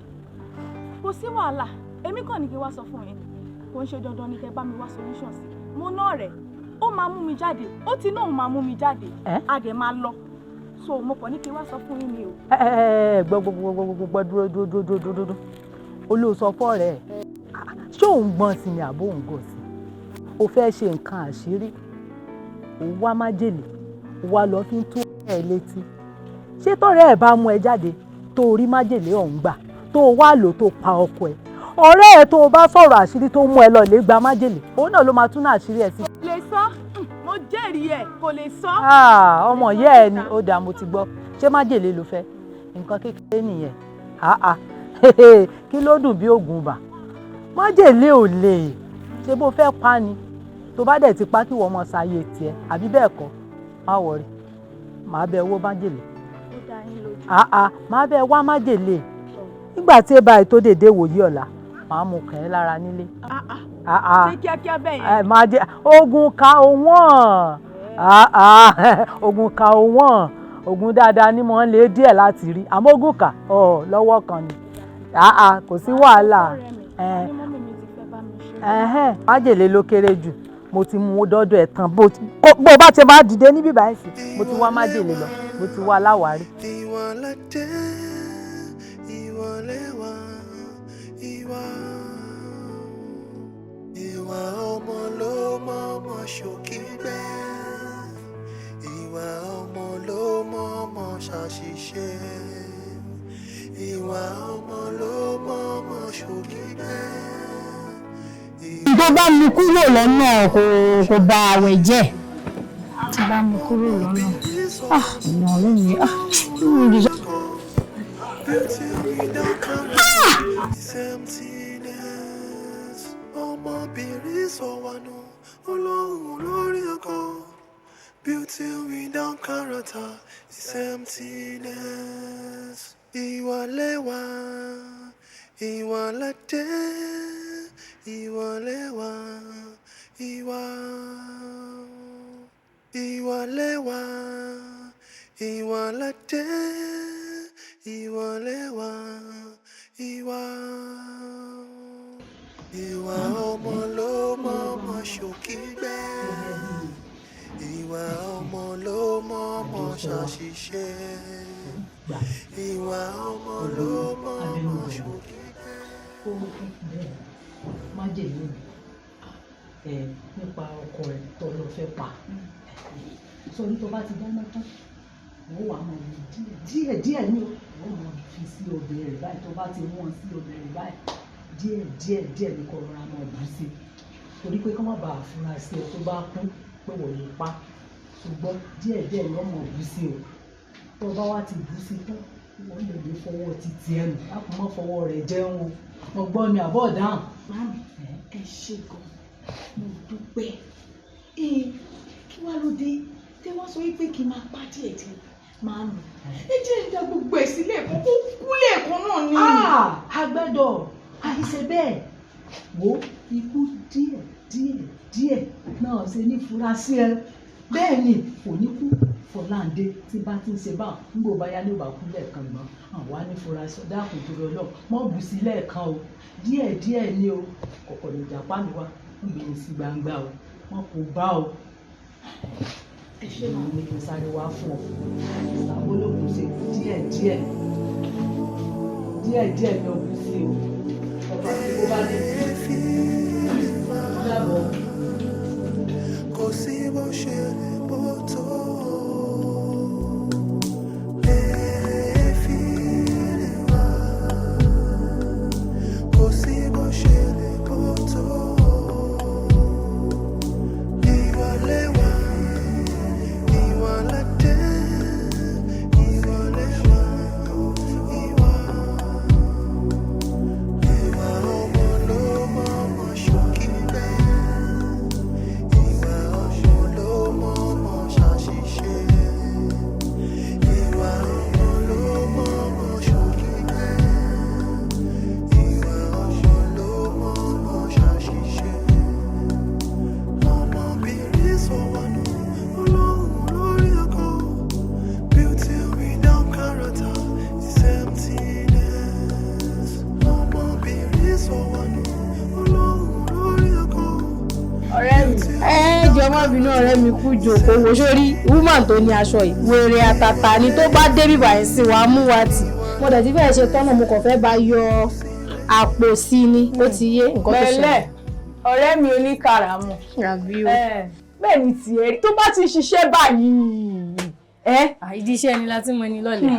Kò sí wàhálà. Èmi kàn ní kí n wá sọ fún yín. Kò ń ṣe dandan ni kẹ́ bá mi wá solution sí. Mo náà rẹ̀. Ó máa mú mi jáde. Ó ti náà máa mú mi jáde. A dẹ̀ máa lọ. So mo kàn ní kí n wá sọ fún yín ni o. Gbọ́ dúró. Olóòsọ fọ́ rẹ̀. Ṣé òun gbọ́n sí ni àbó òun gọ̀ sí? O fẹ́ ṣe nǹkan àṣírí. O wá májèlé. O wá lọ fi ń tó ẹ̀ létí. ṣé tọ́rẹ́ ẹ̀ bá mú ẹ jáde tó rí májèlé ọ̀hún gbà tó wá lò tó pa ọkọ ẹ̀ ọ̀rẹ́ ẹ̀ tó o bá sọ̀rọ̀ àṣírí tó mú ẹ lọ lè gba májèlé òun náà ló máa tún àṣírí ẹ̀ sí. lè sọ mo jẹ́rìí ẹ̀ kò lè sọ. ọmọ ìyá ẹ ni ó dà mo ti gbọ́ ṣé májèlé ló fẹ́ nǹkan kékeré nìyẹn kí ló dùn bí oògùn bà májèlé ò lè ṣe bó fẹ́ pa ni tó bá dẹ̀ ti pa kí wọ́n mọ̀ sáyé tiẹ̀ àbí bẹ́ẹ̀ kọ́ má wọrí màá bẹ owó májèlé màá bẹ wá májèlé nígbà tí ẹ bá ètò dèdè wòye ọ̀la màá mú kàn ẹ́ lára nílé. ṣé kíákíá bẹ́ẹ̀ yẹn. ogun ka òwọ̀n ogun ka òwọ̀n ogun dáadáa ni mo ń lé díẹ̀ láti rí àmọ́ ogun kà lọ́wọ́ kan ni kò sí wàhálà májèlé ló kéré jù mo ti mú dọ́dọ̀ ẹ̀ tán bó bá ti bá dìde níbí báyìí sí mo ti wá májèlé lọ mo ti wá láwárí. Ìwà ọmọ ló mọ̀ọ́mọ̀ ṣòkígbẹ́, ìwà ọmọ ló mọ̀ọ́mọ̀ ṣàṣìṣe, ìwà ọmọ ló mọ̀ọ́mọ̀ ṣòkígbẹ́. tó bá mú kúrò lọ́nà kò bà àwẹ̀ jẹ́ tí bá mú kúrò lọ́nà ọ̀nà ọ̀rẹ́ mi ọmọbìnrin sọ̀wánú olóhùn lórí ọkọ. Beauty without character is emptiness. Ìwà lẹ́wà, ìwà ládé, ìwà lẹ́wà, ìwà. Ìwà lẹ́wà, ìwà ládé, ìwà lẹ́wà, ìwà. Ìwà ọmọ ló mọ̀ọ́mọ̀ ṣòkígbẹ́, ìwà ọmọ ló mọ̀ọ́mọ̀ ṣàṣìṣe, ìwà ọmọ ló mọ̀ọ́mọ̀ ṣòkígbẹ́. májèlé nípa ọkọ rẹ̀ tó lọ fẹ́ pa sórí tó bá ti dáná tán wọ́n wà mọ̀ díẹ̀ ní wọ́n mọ̀ fi sí ọbẹ̀ rẹ̀ báyìí tó bá ti wọ́n sí ọbẹ̀ rẹ̀ báyìí díẹ̀ ní kò rọra mọ̀ bù sí torí pé kọ́ má bàa fura sí ọ tó bá kú pé wọ́n lè pa ṣùgbọ́n díẹ̀ ní ọmọ bù sí o tó bá wá ti bù sí tán wọ́n lè lè fọwọ́ títí ẹnu lápò mọ́ fọwọ́ rẹ̀ jẹun ọgbọ́n mi àbọ̀ dáhùn. Màámi ẹ ṣe gan mo dúpẹ́ kí wàá ló dé tí wọ́n sọ wípé kí n máa pa díẹ̀ Màámi ẹ jẹ́ ìdá gbogbo ẹ̀ sílẹ̀ kó kú lẹ́ẹ̀kan náà ni. Agbẹ́dọ̀ àìṣe bẹ́ẹ̀ wo ikú díẹ̀ náà ṣe ní fura sí ẹ bẹ́ẹ̀ ni kò ní kú Fọláǹdé tí bá ti ń ṣe báwọn nígbà bá yá ní ìbá kú lẹ́ẹ̀kan gbọ́n àwa ní fura sí dákun torí Ọlọ́run mọ́ bù sí lẹ́ẹ̀kan o díẹ̀ ni o kọ̀kọ̀ lè jàpá mi wá níbi sí gbangba o wọn kò bá o ẹ ṣe máa ní kí n sáré wá fún ọ ìsàwọ́ ló kù sí díẹ̀ ni o kù sí o ọba tí kò bá dé dábọ̀. Kò sí bó ṣe lè bó tó. ọmọbìnrin ọ̀rẹ́ mi kú jòkó wo sórí woman tó ní aṣọ yìí wèrè àtàtà ni tó bá dé bíbà ẹ̀ sí wàá mú wa tì mo dẹ̀ ti fẹ́ ṣe tọ́nà mo kàn fẹ́ bá yọ àpò sí ni ó ti yé nǹkan tó ṣe. pẹ̀lẹ́ ọ̀rẹ́ mi oníkàràmù àbí o bẹ́ẹ̀ ni tiẹ̀ tó bá ti ṣiṣẹ́ báyìí Ìdí iṣẹ́ ni láti mọ ni lọ́lẹ̀.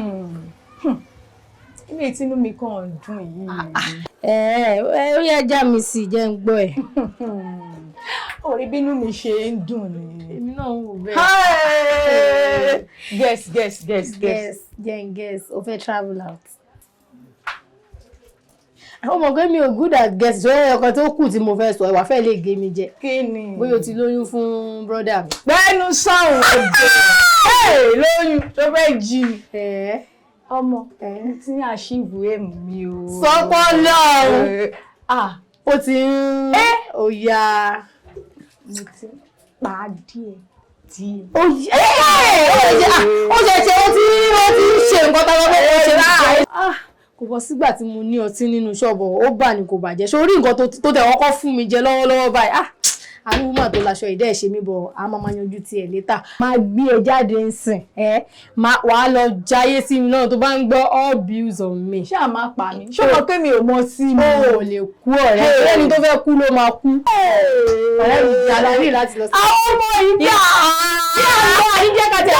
Ilé ìtinú mi kàn ń dùn yìí. Ó yá já mi sí jẹ́ ń gbọ́ ẹ̀. Orí bínú mi ṣe ń dùn ni. Èmi náà ń wò bẹ́ẹ̀. Guess. Guess. O fẹ́ travel out. Ó mọ̀ pé mi ò good at guess. Ṣé ọkọ tó kù tí mo fẹ́ sọ ìwà fẹ́ lè gé mi jẹ. Kí ni? Bóyá o ti lóyún fún brọ́dà mi. Gbẹ́nu sọ̀rọ̀ òde. Lóyún tó fẹ́ jí. Ọmọ tí ń àṣìbù èmù mi o. Sọ́pọ̀ náà. Ó ti ń. Ó yá. Mo ti pa díẹ̀. Ó ṣe ó ti ń ṣe nǹkan tó lọ́wọ́ ó ṣe láàárín. Kò bọ́ sígbà tí mo ní ọtí nínú ṣọ́ọ̀bù ó bà ní kò bàjẹ́ sórí nǹkan tó tẹ̀ wọ́n kọ́ fún mi jẹ lọ́wọ́lọ́wọ́ báyìí. Àánú wúmà tó laṣọ ìdá ẹ̀ ṣe mí bọ̀ a máa yanjú tiẹ̀ létà. Máa gbé ẹ jáde ń sìn wàá lọ jayé sí mi náà tó bá ń gbọ́ all bills on me. Ṣáà má pa mí. Ṣé o mọ̀ pé mi ò mọ sí mi? O ò lè kú ọ̀rẹ́. Ẹni tó fẹ́ kú ló máa kú. Ọ̀rẹ́ mi jàdá ní láti lọ sí. Àwọn ọmọ ìgbà tí àwọn àyíjẹ́ kàtẹ́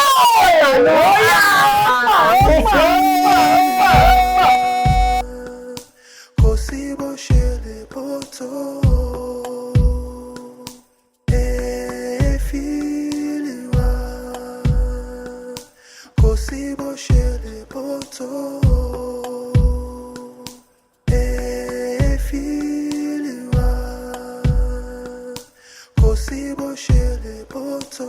kò sí bó ṣe lè bó tó. Kò sí bó ṣe lè bó tó. Kò sí bó ṣe lè bó tó.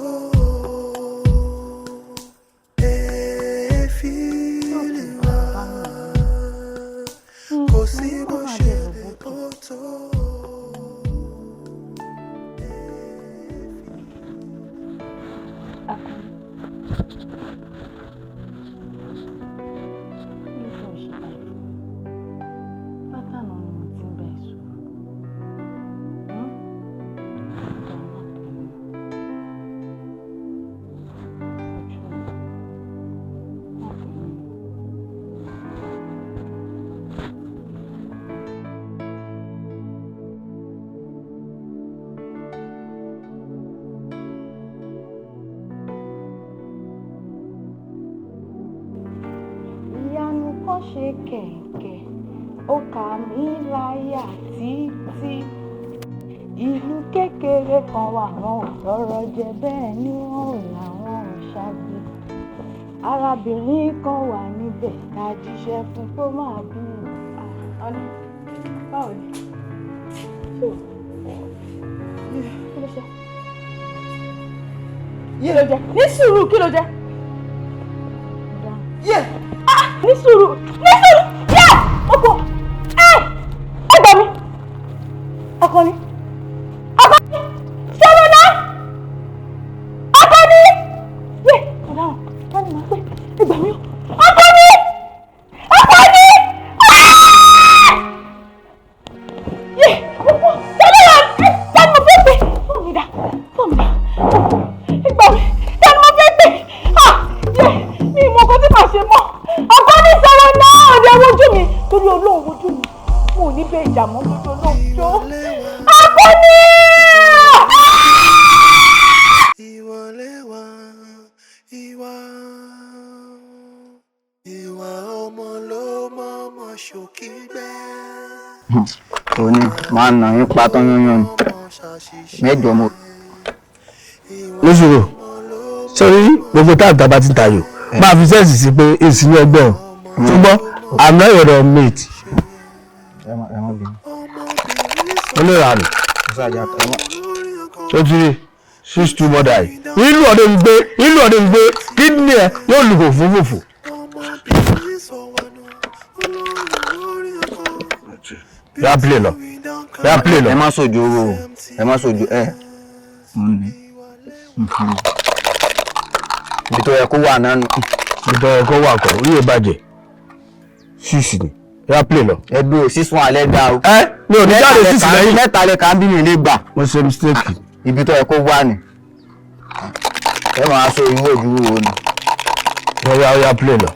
Kò sí bó ṣe lè bó tó. Ṣe kẹ̀kẹ́ ó kà mí láyà títí ìlú kékeré kan wà wọn ò lọ́rọ̀ jẹ bẹ́ẹ̀ ni wọ́n ò láwọn ò ṣàgbé arábìnrin kan wà níbẹ̀ tá a jíṣẹ́ fún kó máa bí ọ̀nà báwo ni kí ló ṣe yé ló jẹ ní sùúrù kí ló jẹ yé. Ní sùúrù yẹ ọkọ ẹ gbà mí ọkọ ni sọ̀rọ̀ náà ọkọ ni yẹ ọ̀daràn wọ́n ní máa pẹ́ ẹ gbà mí ọkọ ni yẹ ọkọ sọ̀rọ̀ náà dání mo fẹ́ pè fún mi dá ẹ gbà mí dání mo fẹ́ pè yẹ mi ìmọ̀ ọkọ tí màá ṣe mọ́. Ọkọ ní sọ̀rọ̀ náà ọ̀dẹ̀ wojú mi torí Ọlọ́run wojú mi mo ò ní bẹ ìjà mọ́ torí Ọlọ́run jọ. Ọkọ ní. Ìwà ọmọ ló mọ̀ọ́mọ̀ ṣòkì gbẹ́. Òní máa nà yín pátán yányán ni mẹ́jọ mo. Lóṣùrò sórí gbogbo táàtà bá ti tayò máa fi sẹ́ẹ̀sì sí pé èsì ní ọgbọ́n ṣùgbọ́n I'm not your mate. Olóòrà rẹ̀ ó ti rí 6-2 mọ́dà yìí ìlú ọ̀dẹ́ ń gbé kídìní ẹ̀ yóò lù kò fún fòfò. Yá play lọ. Ẹ má sojú owó ẹ má sojú ibi tó yẹ kó wà náà nù. Ibi tó yẹ kó wà kọ̀ orí ìbàjẹ́ 6 ni yá play lọ. Ẹ dúró 6 wọn alẹ́ dá o. Mi ò ní jáde 6 lẹ́yìn. Mẹ́ta lẹ kà ń bí mi lè gbà. Mo ṣe mistake. Ibi tó yẹ kó wà ní. Ẹ máa so ìwé ojú wo ni. Yá play lọ.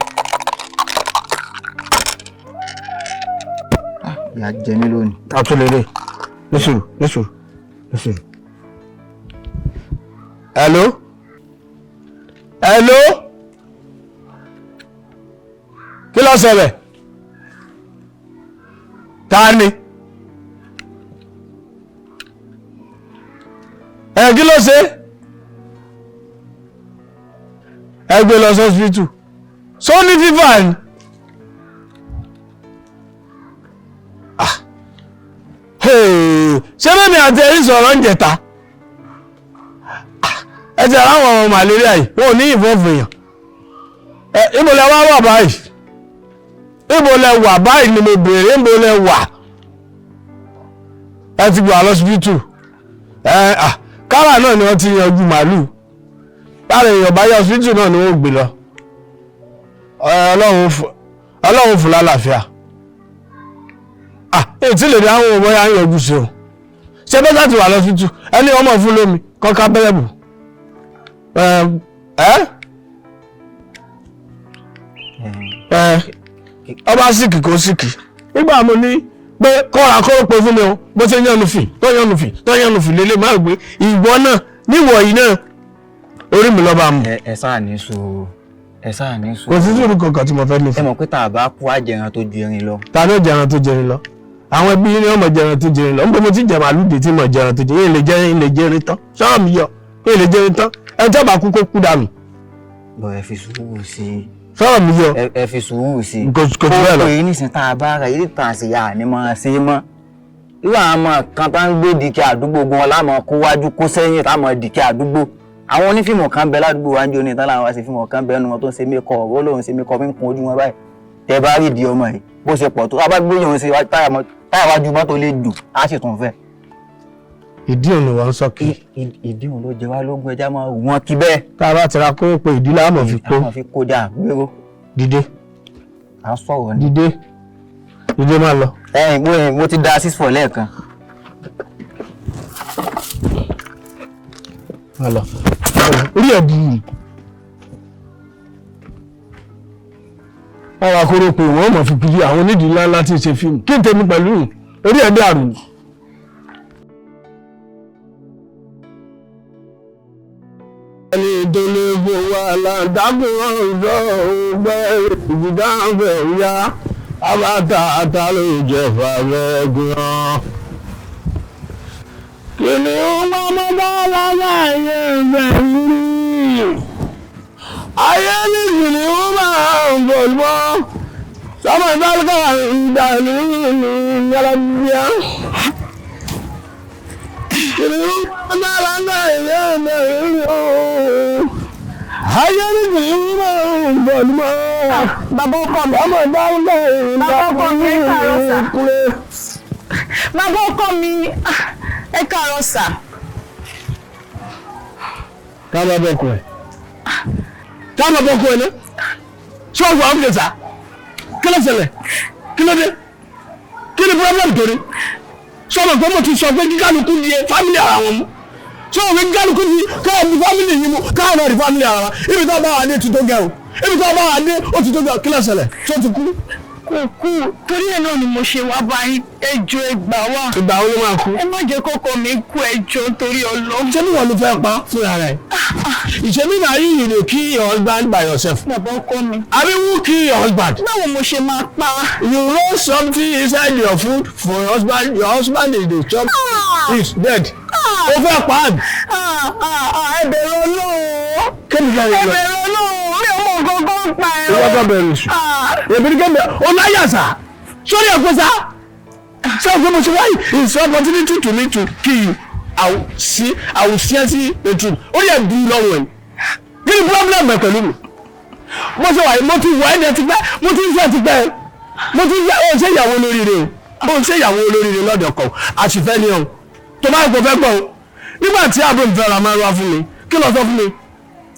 Ìyá jẹ mí lónìí. Àtúnlélẹ̀ nísùrù. Hello. kí ló ṣẹlẹ̀ ta ni kí ló ṣe ẹ gbé lọ sọ́sibítù sọ ní fífà ni ṣé bẹ́ẹ̀ ni àti ẹ̀rí sọ̀rọ̀ ń jẹta ẹ ti àwọn ọmọ màlẹ́ríà yìí wọn ò ní ìfọ́fù èèyàn ibo lẹ wá wà báyìí ibo lẹ wà báyìí ni mo béèrè ibo lẹ wà ẹ ti gbà lọ́sibítù kára náà ni wọ́n ti yanjú màálù lára èèyàn bá yá ọsibítù náà ni wọ́n gbé lọ ọlọ́run fún lálàáfíà èyí tí lè rí àwọn ọmọ ya ń yọjú sí o ṣé bẹ́ẹ̀ láti wà lọ́sibítù ẹni ọmọ fún lómi kọ́ká bẹ́rẹ̀ bù ọba síkì kò síkì nígbà mo ní pé kọ́ra kọ́rọ́ pé fún mi o bó ṣe yánnú fì lélẹ̀ máa gbé ìwọ náà níwọ̀ yìí náà orí mi lọ́ba mu. ẹ sáà ní sùúrù kò sí sùúrù kankan tí mo fẹ́ ní fún. ẹ mọ̀ pé tá a bá kú àjẹran tó ju erin lọ. ta ló jẹran tó jẹrin lọ àwọn ẹbí yín ni wọ́n mọ̀ jẹran tó jẹrin lọ níbo mo ti jẹ màlúùdè tí mo jẹran tó jẹrin ilé jẹrin tán sọ́ọ̀ mi yọ ilé jẹrin tán ẹ jọba kú kó kú dànù. bọ̀ ẹ fi sùúrù sí i. sọ́ọ̀ mi yọ. ẹ fi sùúrù sí i. kò jù bẹ́ẹ̀ lọ. ó pè é nísìnyí tá a bá ra ilé ìtàn àṣeyà ni máa ṣe é mọ́. irú àwọn ọmọ kan tá ń gbé dìkẹ́ àdúgbò gan láàmú kó wájú kó sẹ́yìn táwọn dìkẹ́ àdúgbò. àwọn onífíìmù kan bẹ ládùúgbò wájú ní ìtàn láwọn wá sí fíìmù kan bẹ ẹnu wọn tó ń ṣe mékọ ọ̀rọ̀ lòun ṣe mékọ ń kun ojú wọn báyìí. tẹ bá rí ìdí ọmọ yìí bó ṣe pọ̀ tó a bá gbé yòó sí táyà wájú mọ́tò lè dùn á sì tún fẹ́. ìdí òun wọ́n sọ kí. ìdí òun ló jẹ wá lógún ẹja máa wọ́n kí bẹ́ẹ̀. tá a bá tira kó pé ìdí láàmú fi kó. àwọn fi kó dà gbéró. dìde. à ń sọ̀rọ̀ ni. dìde máa lọ. mo ti da 6-4 lẹ́ẹ̀kan. máa lọ. orí ẹ̀ bù. ara kóró pé wọ́n mọ̀ fi pìlì àwọn onídìí ńlá láti ṣe fíìmù kí n tẹ̀mí pẹ̀lú orí ẹ̀ dàrú. ẹni tó lè fowó aláǹdágún ọ̀rọ̀ ọgbẹ́ ìbùdáǹfẹ̀ ya abáta ata ló jẹ̀fà lẹ́gùn. kìnìún mọ́mọ́dá lára ayé bẹ̀rù ayé ní kìnìún máa ń bọ̀ mọ́ sọ́mọ ìbálòpọ̀ ìdàlú yàrá kìnìún mọ́mọ́dá lára ayé bẹ̀rù ayé ní kìnìún máa ń bọ̀ mọ́ bàbá ọkọ mi sọ́mọ ìbálòpọ̀ ìdàlú bàbá ọkọ mi ẹ káàárọ̀ sà. ká bá bọ̀ kọ́ ẹ̀. táwọn ọmọ ọkọ ẹ ní ṣé ọgbà ọmọdé sá kí ló ṣẹlẹ̀ kí ló dé kí ni problem torí sọmọ pé mo ti sọ pé kíkálukú di family ara wọn mu sọmọ pé kíkálukú di káwọn di family yìí mu káwọn náà di family ara wọn ibi tó bá wà ní ètùtù gẹ o ibi tó bá wà ní òtútù gẹ kí ló ṣẹlẹ̀ tó ti kú. kò kú torí ẹ̀ náà ni mo ṣe wá bá yín ẹjọ́ ẹgbà wá. ìgbà wo ló máa kú. ẹ má jẹ́ kọ́kọ́ mi kú ẹjọ́ torí Ọlọ́run. ṣé níwọ̀n ló fẹ́ pa fúnra rẹ̀ ìṣẹ́bí náà you dey kill your husband by yourself. bàbá ọkọ mi. àbí who kill your husband. báwo mo ṣe máa pa. you roll something inside your food for your husband is the chop is dead. ó fẹ́ pa á. ẹ bẹ̀rù Ọlọ́run. kí ni ká yẹ lọ. ẹ bẹ̀rù Ọlọ́run mi ò mọ gbọ́ngàn pa ẹ̀. ìwọ tó bẹ̀rù sùn. èmi ní kébẹ̀ ó láyà sá sórí ẹ̀kọ́ sá. sọ pé mo ṣe wáyé it's opportunity to me to kill you. I will see the truth. Ó yẹ bí lọ́wọ́ ẹ̀. Kí ni problem ẹ̀ pẹ̀lú mi? Mo ṣe wáyé mo ti wọ ẹni ti pẹ́ mo ti ń fẹ́ ti pẹ́ mo ti ń fẹ́ ó ṣe ìyàwó olóríire o ó ṣe ìyàwó olóríire lọ́dọ̀ kan àṣìfẹ́ ni o tó bá gbọ́ fẹ́ gbọ́ o nígbà tí àbúrò mi fẹ́ ra máa wá fún mi kí lọ sọ fún mi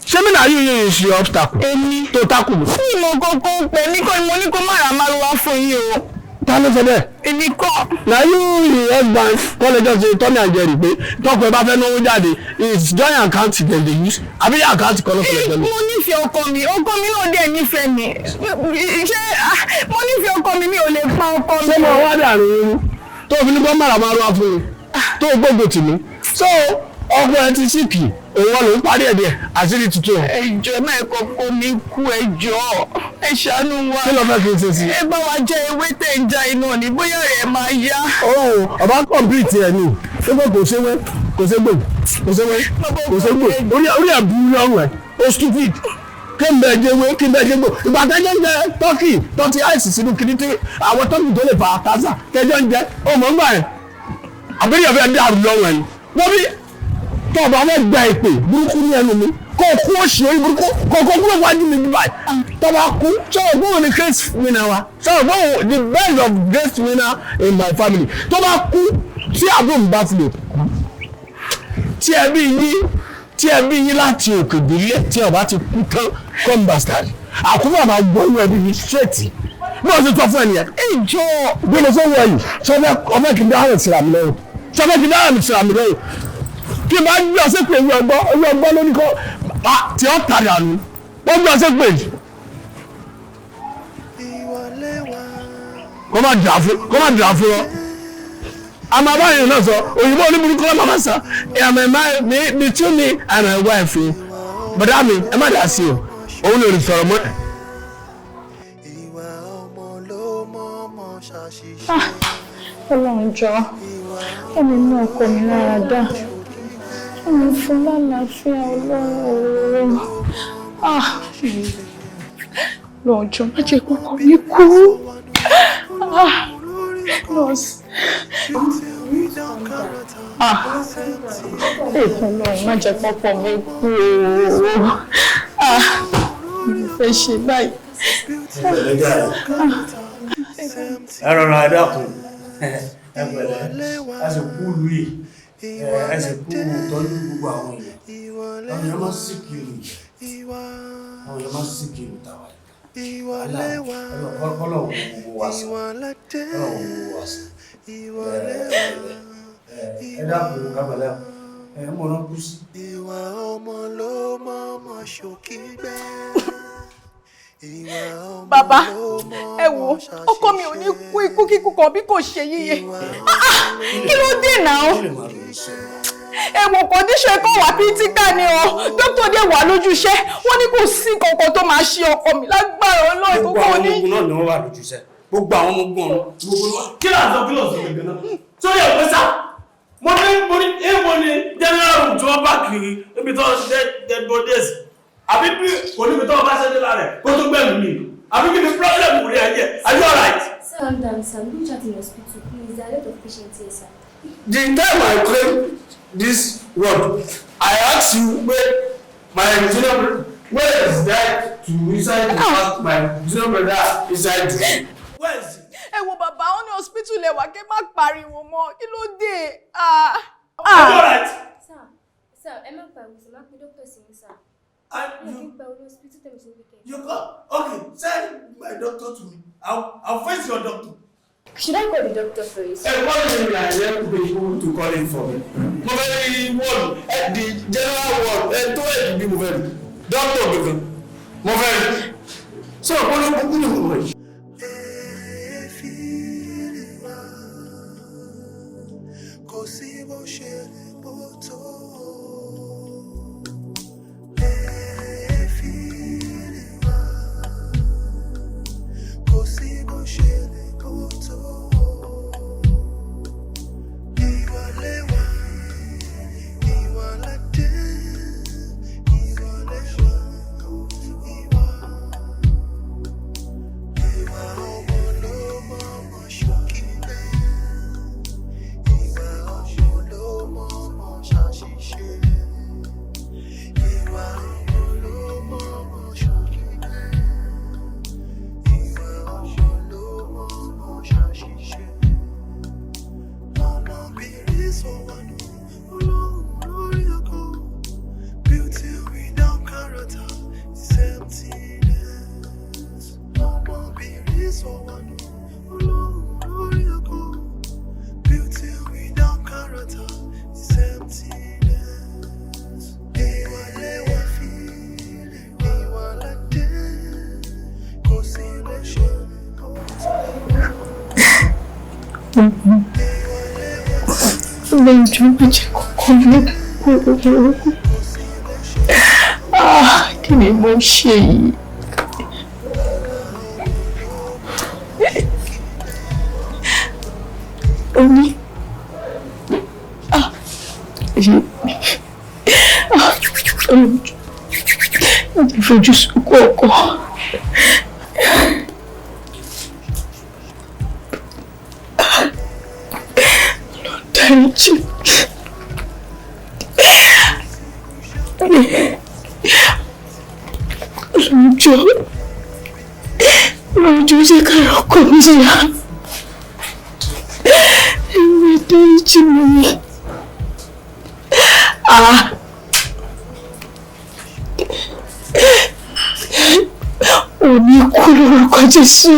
ṣé mi náà yóò ṣe obstacle tó takù mi. fún ìmọ̀ kọ́kọ́ pẹ̀ ní kò mo ní kó má ra máa wá fún yín o. ta ló sọ bẹ́ẹ̀. èmi kọ́. na you husband kọ́lẹ́jọ́ ṣe tọ́ni àjẹrì pé tọ́kọ ẹ bá fẹ́ náwó jáde is joint account dem dey use àbí account kan ló fẹ́ pẹ̀lú. mo nífẹ̀ẹ́ ọkọ mi náà dẹ̀ nífẹ̀ẹ́ mi ṣé mo nífẹ̀ẹ́ ọkọ mi ò lè pa ọkọ mi. ṣé mo wá dàrú irú tó fi ní kọ́ màrà máa rọ́ fún mi tó gbogbo tì mí so ọkọ ẹ ti síkì òun wà ló ń parí ẹ̀ díẹ̀ àṣírí tuntun. ẹjọ́ náà kọ́kọ́ mi kú ẹjọ́ ẹ ṣàánú wa. kí ló fẹ́ kí n ṣe sí. ẹ bá wa jẹ ewé tẹ̀ ń ja iná ni bóyá rẹ̀ máa yá. ọba kọ̀m̀pìtì ẹ̀ ni ṣé kò ṣe wé kò ṣe gbò kò ṣe wé kò ṣe gbò orí àbúrò ọ̀hún ẹ̀ ó stupid kí n bẹ̀ jẹ́ wé kí n bẹ̀ jẹ́ gbò ìgbà tẹ́jọ́ ń jẹ tọ́kì tọ́tí àìsí sínú kìíní tí àwọn tọ́kì tó lè fa àtàzà tẹ́jọ́ ń jẹ ọmọ ń gbà ẹ̀ àbúrò yẹn fẹ́ dàrú lọ́wọ́ ẹ̀ wọ́n bí tọ́ ọba fẹ́ gba ìpè burúkú ní ẹnu mi kó o kú òṣì orí burúkú kó o kó kúrò wájú mi bíbá tọ́ bá kú sọ̀rọ̀ gbóhùn ní grace winner wa sọ̀rọ̀ gbóhùn the best of grace winner in my family tọ́ bá kú tí àbúrò mi bá ti lè kú tí ẹbí yín láti òkè délé tí ọba ti kú tán come bastard àkúrò àmà gbọ́ inú ẹbí mi straight bí wọ́n ti tọ́ fún ẹnìyẹn ìjọ bí mo fẹ́ wọ̀ yìí sọ́fẹ́ ọmọ kì í dáhùn síra mi lẹ́yìn sọ́fẹ́ kì í dáhùn síra mi lẹ́yìn kí n bá gbé ọsẹ pé ìwé ọgbọ́n lórí kọ́ tí ó tàrí àánú wọ́n gbé ọsẹ pé kọ́ má dà fún ọ. àmọ́ báyìí náà sọ òyìnbó oníburúkú lọ́mọ máa sọ ẹ̀mẹ̀ mi tún ní àmì ẹ̀wá ẹ̀fín bọ̀dá mi ẹ má dà sí o òun lè sọ̀rọ̀ mọ́. Ọlọ́run jọ ẹ̀mí mú ọkọ mi lára dá ẹ̀mí fún lálàáfíà Ọlọ́run lọ́jọ́ má jẹ́ kọ́kọ́ mi kú nọ́ọ̀sì Ọlọ́run má jẹ́ kọ́kọ́ mi kú mi fẹ́ ṣe báyìí. ẹ rọra ẹ dákun ẹ pẹ̀lẹ́ ẹ sì kú lù yìí ẹ sì kú tọ́jú gbogbo àwọn èèyàn àwọn èèyàn máa sì kiri àwọn èèyàn máa sì kiri tàwa ọlọ́run gbogbo wa sí ẹ dákun kábàlẹ́ ẹ mọ̀ náà kú sí. ìwà ọmọ ló mọ̀ ṣòkì gbẹ́. Bàbá, ẹ wò, ọkọ mi ò ní kú ikú kíkú kan bí kò ṣe yíyẹ. Kí ló dé náà? Ẹ̀wọ̀n kọ́ndíṣọ̀ ẹ̀kọ́ wà pítíkà ni ọ. Dókítà dé wà lójú iṣẹ́. Wọ́n ní kò sí kankan tó máa ṣe ọkọ mi lágbára Ọlọ́run ìkókó ní. Gbogbo àwọn ọmọ ogun náà ni wọ́n wà lójú iṣẹ́. Gbogbo àwọn ọmọ ogun ọ̀run. Kí ló àtọ́ kí ló sọ gbẹ̀gbẹ̀ náà? Sórí ọ̀pẹ sá. Mo ní èèwọ̀ ni general room tí wọ́n bá kiri níbi tó dead bodies. Àbí bí kò níbi tó bá ṣẹ́dé lára ẹ̀ kó tó gbẹ̀mí mi. Àbí kí ni problem rí ayé? Are you alright? Sir, I'm done, sir. Don't chat in hospital, please. There are a lot of patients here, sir. The time I claim this word, I ask you where my junior brother, where is that to inside the fact my junior brother inside the where is it? Ẹ wo bàbá, ó ní hospital lẹ wá kẹ́ má pariwo mọ́. Kí ló dé? Are you alright? Sir, ẹ má pariwo, sir. Má pe doctor sí mi, sir. You come? Okay, send my doctor to me. I'll face your doctor. Should I call the doctor first? Hey, what do you mean I help people to call him for me? Mo fẹ́ wọ́n the general ward tó ẹ̀ bí mo fẹ́ rí. Doctor gbẹ̀gbẹ̀. Mo fẹ́ rí. Ṣé o kọ́ ló kúkú ní ìwọ̀n yìí? Kò sí bó ṣe lè bó tó. Lójú má jẹ́ kọ́kọ́ mi kú. Kí ni mo ṣe yìí? Oni. Mo ti fojú sunkún ọkọ. Lọ dáríjì. Lọ́jọ́ ṣe kára ọkọ mi yá. Ẹ̀rọ dáríjì mi. Òní kú lórúkọ Jésù.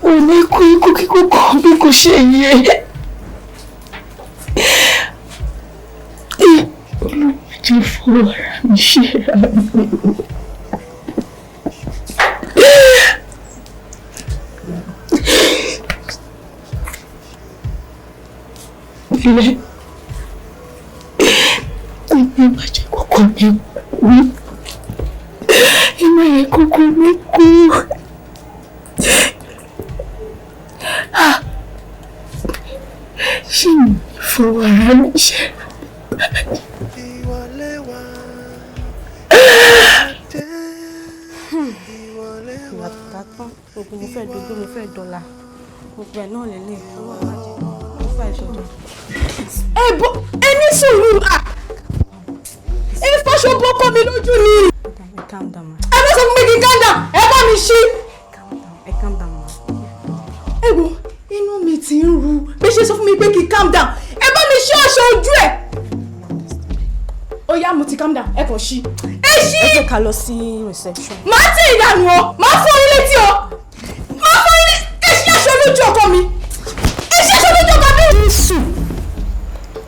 Òní kú ikú kíkú kan bí kò ṣe yẹ. Olùwàjì fún ara mi ṣe ra mi. Ilé ìgbé má jẹ́ kókó mi wí. Ìmọ̀ yẹn kókó mi kú. Ṣé mi fún ara mi ṣe ra mi? Ìwà tó tán, gbogbo mo fẹ́ dojú mo fẹ́ dọ́là, gbogbo ẹ̀ náà lélẹ̀ owó àbájẹ́, mo fẹ́ ìṣòro. Ẹ̀bùn ẹni sùúrù ẹ fọṣọ bọ́kọ mi lójú ni. Calm down ma. Ẹ bá sọ fún mi kí n calm down, ẹ bá mi ṣí. Calm down ma. Ẹ wo inú mi ti ń ru bí ṣe sọ fún mi pé kí n calm down, ẹ bá mi ṣí aṣọ ojú ẹ̀. Ó yá mo ti calm down, ẹ kàn ṣí. Ẹ ṣí. Ẹ jẹ́ ká lọ sí reception. Màá tẹ ìdànù o, màá fọ́ orí létí o, màá fọ́ orí létí. Ẹ ṣí aṣọ lójú ọkọ mi. Ẹ ṣí aṣọ lójú ọkọ mi.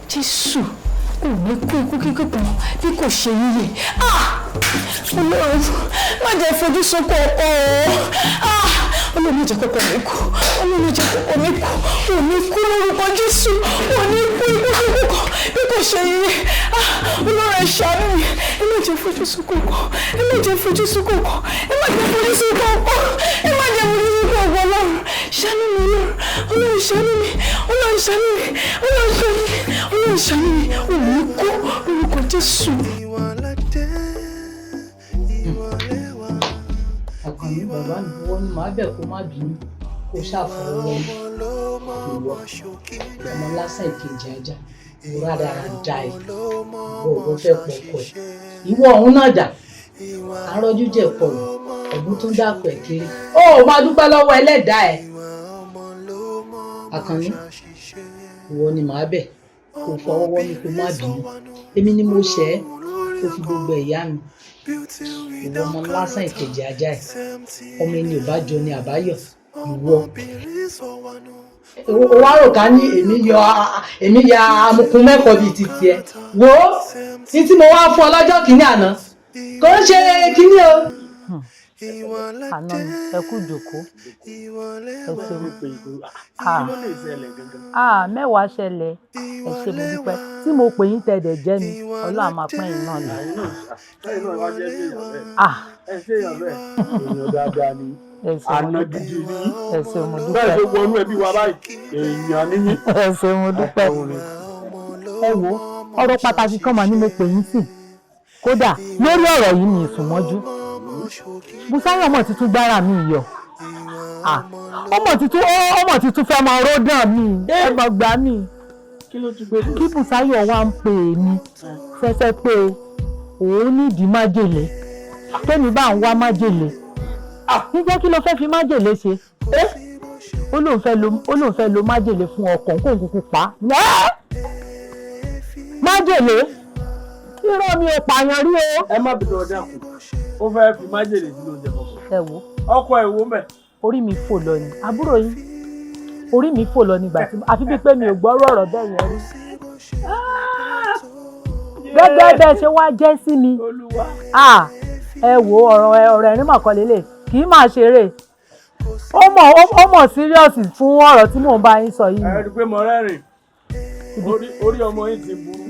Jésù, òní kú ikú kíkú kan bí kò ṣe yíyẹ. Ọlọ́run má jẹ́ fojú sunkún ọkọ o. Ọlọ́run má jẹ́ kọ́kọ́ mi kú. Ọlọ́run má jẹ́ kọ́kọ́ mi kú. Òní kú lórúkọ Jésù. Òní kú ikú kíkú kan bí kò ṣe yíyẹ. Ọlọ́run ẹ ṣàánú mi. Ẹ má jẹ́ fojú sunkún ọkọ. Ẹ má jẹ́ fojú sunkún ọkọ. Ẹ má jẹ́ fojú sunkún ọkọ. Ẹ má jẹ́ fojú sunkún ọkọ. Ọlọ́run ṣàánú mi Ọlọ́run. Ọlọ́run ṣàánú mi. Ọlọ́run ṣàánú mi. Ọlọ́run ṣàánú mi. Ọlọ́run ṣàánú mi. Òní kú lórúkọ Jésù. Àkànní bàbá mi wọ́n ní màá bẹ̀ kó má bínú kó ṣàfọwọ́ ìwọ ọmọ lásán ìkejì ajá ìwúrà dára dá ẹ ìwọ fẹ́ pọ̀pọ̀ ẹ ìwọ ọ̀hún náà jà àrọ́jú jẹ̀ pọ̀ ọ̀gbun tó ń dàpọ̀ ẹ̀ kiri ó máa dúpẹ́ lọ́wọ́ ẹlẹ́dàá ẹ̀. Àkànní ìwọ ni màá bẹ̀ kó fọwọ́ ní kó má bínú èmi ni mo ṣẹ̀ ẹ́ kó fi gbogbo ẹ̀yà mi ìwọ ọmọ lásán ìkejì ajá ẹ ọmọ ẹni ò bá jọ ní àbáyọ ìwọ wá rò ká ní èmi ya amukun mẹ́kọ̀ọ́ bíi ti tiẹ̀ wo ní tí mo wá fún ọ lọ́jọ́ kìíní àná kò ń ṣe kìíní o. Àná mi ẹ kú jòkó ẹ ṣeun mẹ́wàá ṣẹlẹ̀ ẹ ṣe mo dúpẹ́ tí mo pè yín tẹ̀dẹ̀ jẹ́ mi Ọlọ́run àmà pẹ́ yín náà ni. ẹ ṣe èèyàn bẹ́ẹ̀ èèyàn dáadáa ni àná gidi ni ẹ ṣe mo dúpẹ́ bẹ́ẹ̀ ṣe wọnú ẹbí wa báyìí èèyàn níyìn. ẹ ṣe mo dúpẹ́ ẹ wo ọ̀rọ̀ pàtàkì kan mà ní mo pè yín sí kódà lórí ọ̀rọ̀ yìí ní ìsúnmọ́jú Bùsáyọ̀ ọmọ tuntun gbára mi yọ ọmọ tuntun fẹ́ máa ròdàn mi ẹ mọ̀ gbà mí kí Bùsáyọ̀ wá ń pè mí fẹ́fẹ́ pé òun nídìí májèlé tẹ́mi bá ń wá májèlé níjẹ́ kí ló fẹ́ fi májèlé ṣe ó lóun fẹ́ lo májèlé fún ọkàn kó kúkú pa májèlé irọ́ mi ò pààyàn rí o. ẹ má bìtọ̀ ọjà kù ó fẹ́ fi májèlé sí oúnjẹ kọ̀ọ̀kan. ẹ wo ọkọ ẹ̀ wo mẹ́. orí mi fò lọ ni àbúrò yín orí mi fò lọ nígbà tí àfi bíi pé mi ò gbọ́rọ̀ ọ̀rọ̀ bẹ́ẹ̀ yẹn rí. gẹ́gẹ́ bẹ́ẹ̀ ṣe wá jẹ́ sí mi ẹ wo ọ̀rọ̀ ẹ̀rín mọ̀kànlélẹ̀ kì í máa ṣeré ó mọ̀ serious fún ọ̀rọ̀ tí mò ń bá yín sọ yìí. ẹ rí i pé mo rẹ́rìn orí ọmọ yín ti burú.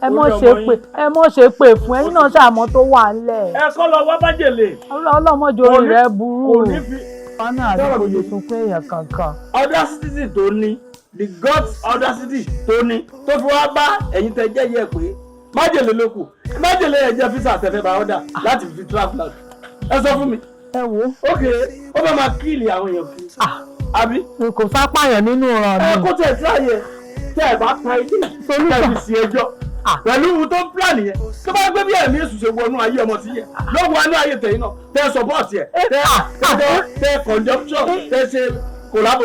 ẹ mọ̀ ṣe pé fún ẹ̀yin náà ṣàmọ́ tó wà ńlẹ̀. ẹ kọ́ lọ wá májèlé. ọlọ́mọdé orí rẹ burú. kò ní fi. wọn náà rí kò lè sunkún èèyàn kankan. audacity tó ní the god's audacity tó ní tó fi wá bá ẹ̀yin tẹ jẹ́ yẹ pé májèlé ló kù májèlé ẹ̀ jẹ́ físà tẹ̀fẹ́ bá ọ̀dà láti fi travel out ẹ sọ fún mi. ẹ wo. ok ó fẹ́ máa kíìlì àwọn èèyàn kí. àbí. kò sápàyàn nínú ọ̀ràn mi. ẹ kó tẹ̀ sí àyè tẹ́ ẹ bá pa ilé tẹ́ fi sí ẹjọ́ pẹ̀lú ohun tó ń plan yẹn tó bá gbé bí ẹ̀mí èṣù ṣe wọnú ayé ọmọ ti yẹ lọ́wọ́ inú ayé tẹ̀yìn náà tẹ́ support yẹ tẹ́ conjunction tẹ́ ṣe collabo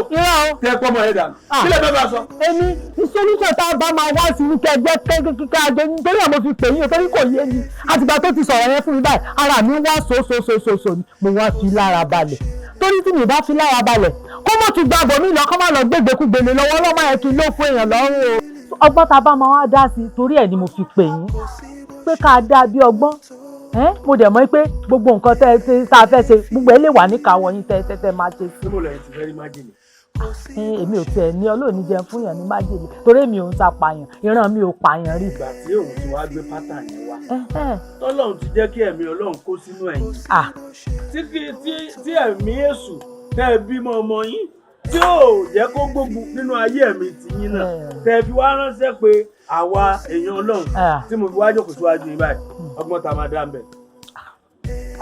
tẹ́ pọ́mọ ẹ̀ dànù kílẹ̀ bẹ́ẹ̀ bá sọ. èmi solution tá a bá máa wá sí ní kẹjẹ kíkẹ́ àjẹ nítorí àwọn fi pè yín torí kò yé mi àtìgbà tó ti sọ̀rọ̀ yẹn fún mi báyìí ara mi wá so ni mo wá fi lára balẹ̀ torí tí mi bá fi lára balẹ̀ kó mọ̀ tún gbàgbọ́ mi lọ kó má lọ gbégbékúgbélé lọ́wọ́ ọlọ́mọ yẹn kí n ló fún èèyàn lọ́rùn o. ọgbọ́n tá a bá máa wá dá sí torí ẹ̀ ni mo fi pè yín pé ká dá bí ọgbọ́n mo dẹ̀ mọ̀ pé gbogbo nǹkan tá a fẹ́ ṣe gbogbo ẹ̀ lè wà níkàáwọ́ yín tẹ́ máa ṣe sí. níbo lẹ́yìn ti fẹ́ rí májèlé. èmi ò tiẹ̀ ní ọlọ́ọ̀ni jẹun fún yàn ní májèlé torí mi ò ń sapàyàn ìran mi ò pààyàn rí. ìgbà tí òun ti wá gbé pátá yẹn wá tọ́lọ́run ti jẹ́ kí ẹ̀mí ọlọ́run kó sínú ẹ̀yìn tí ẹ̀mí èṣù tẹ́ ẹ bímọ ọmọ yín tí ò jẹ́ kó gbógun nínú ayé ẹ̀mí tiyín náà tẹ́ ẹ fi wá ránṣẹ́ pé àwa èèyàn ọlọ́run tí mo fi wá jókòó síwájú yín báyìí ọgbọ́n tá a máa dá ń bẹ̀.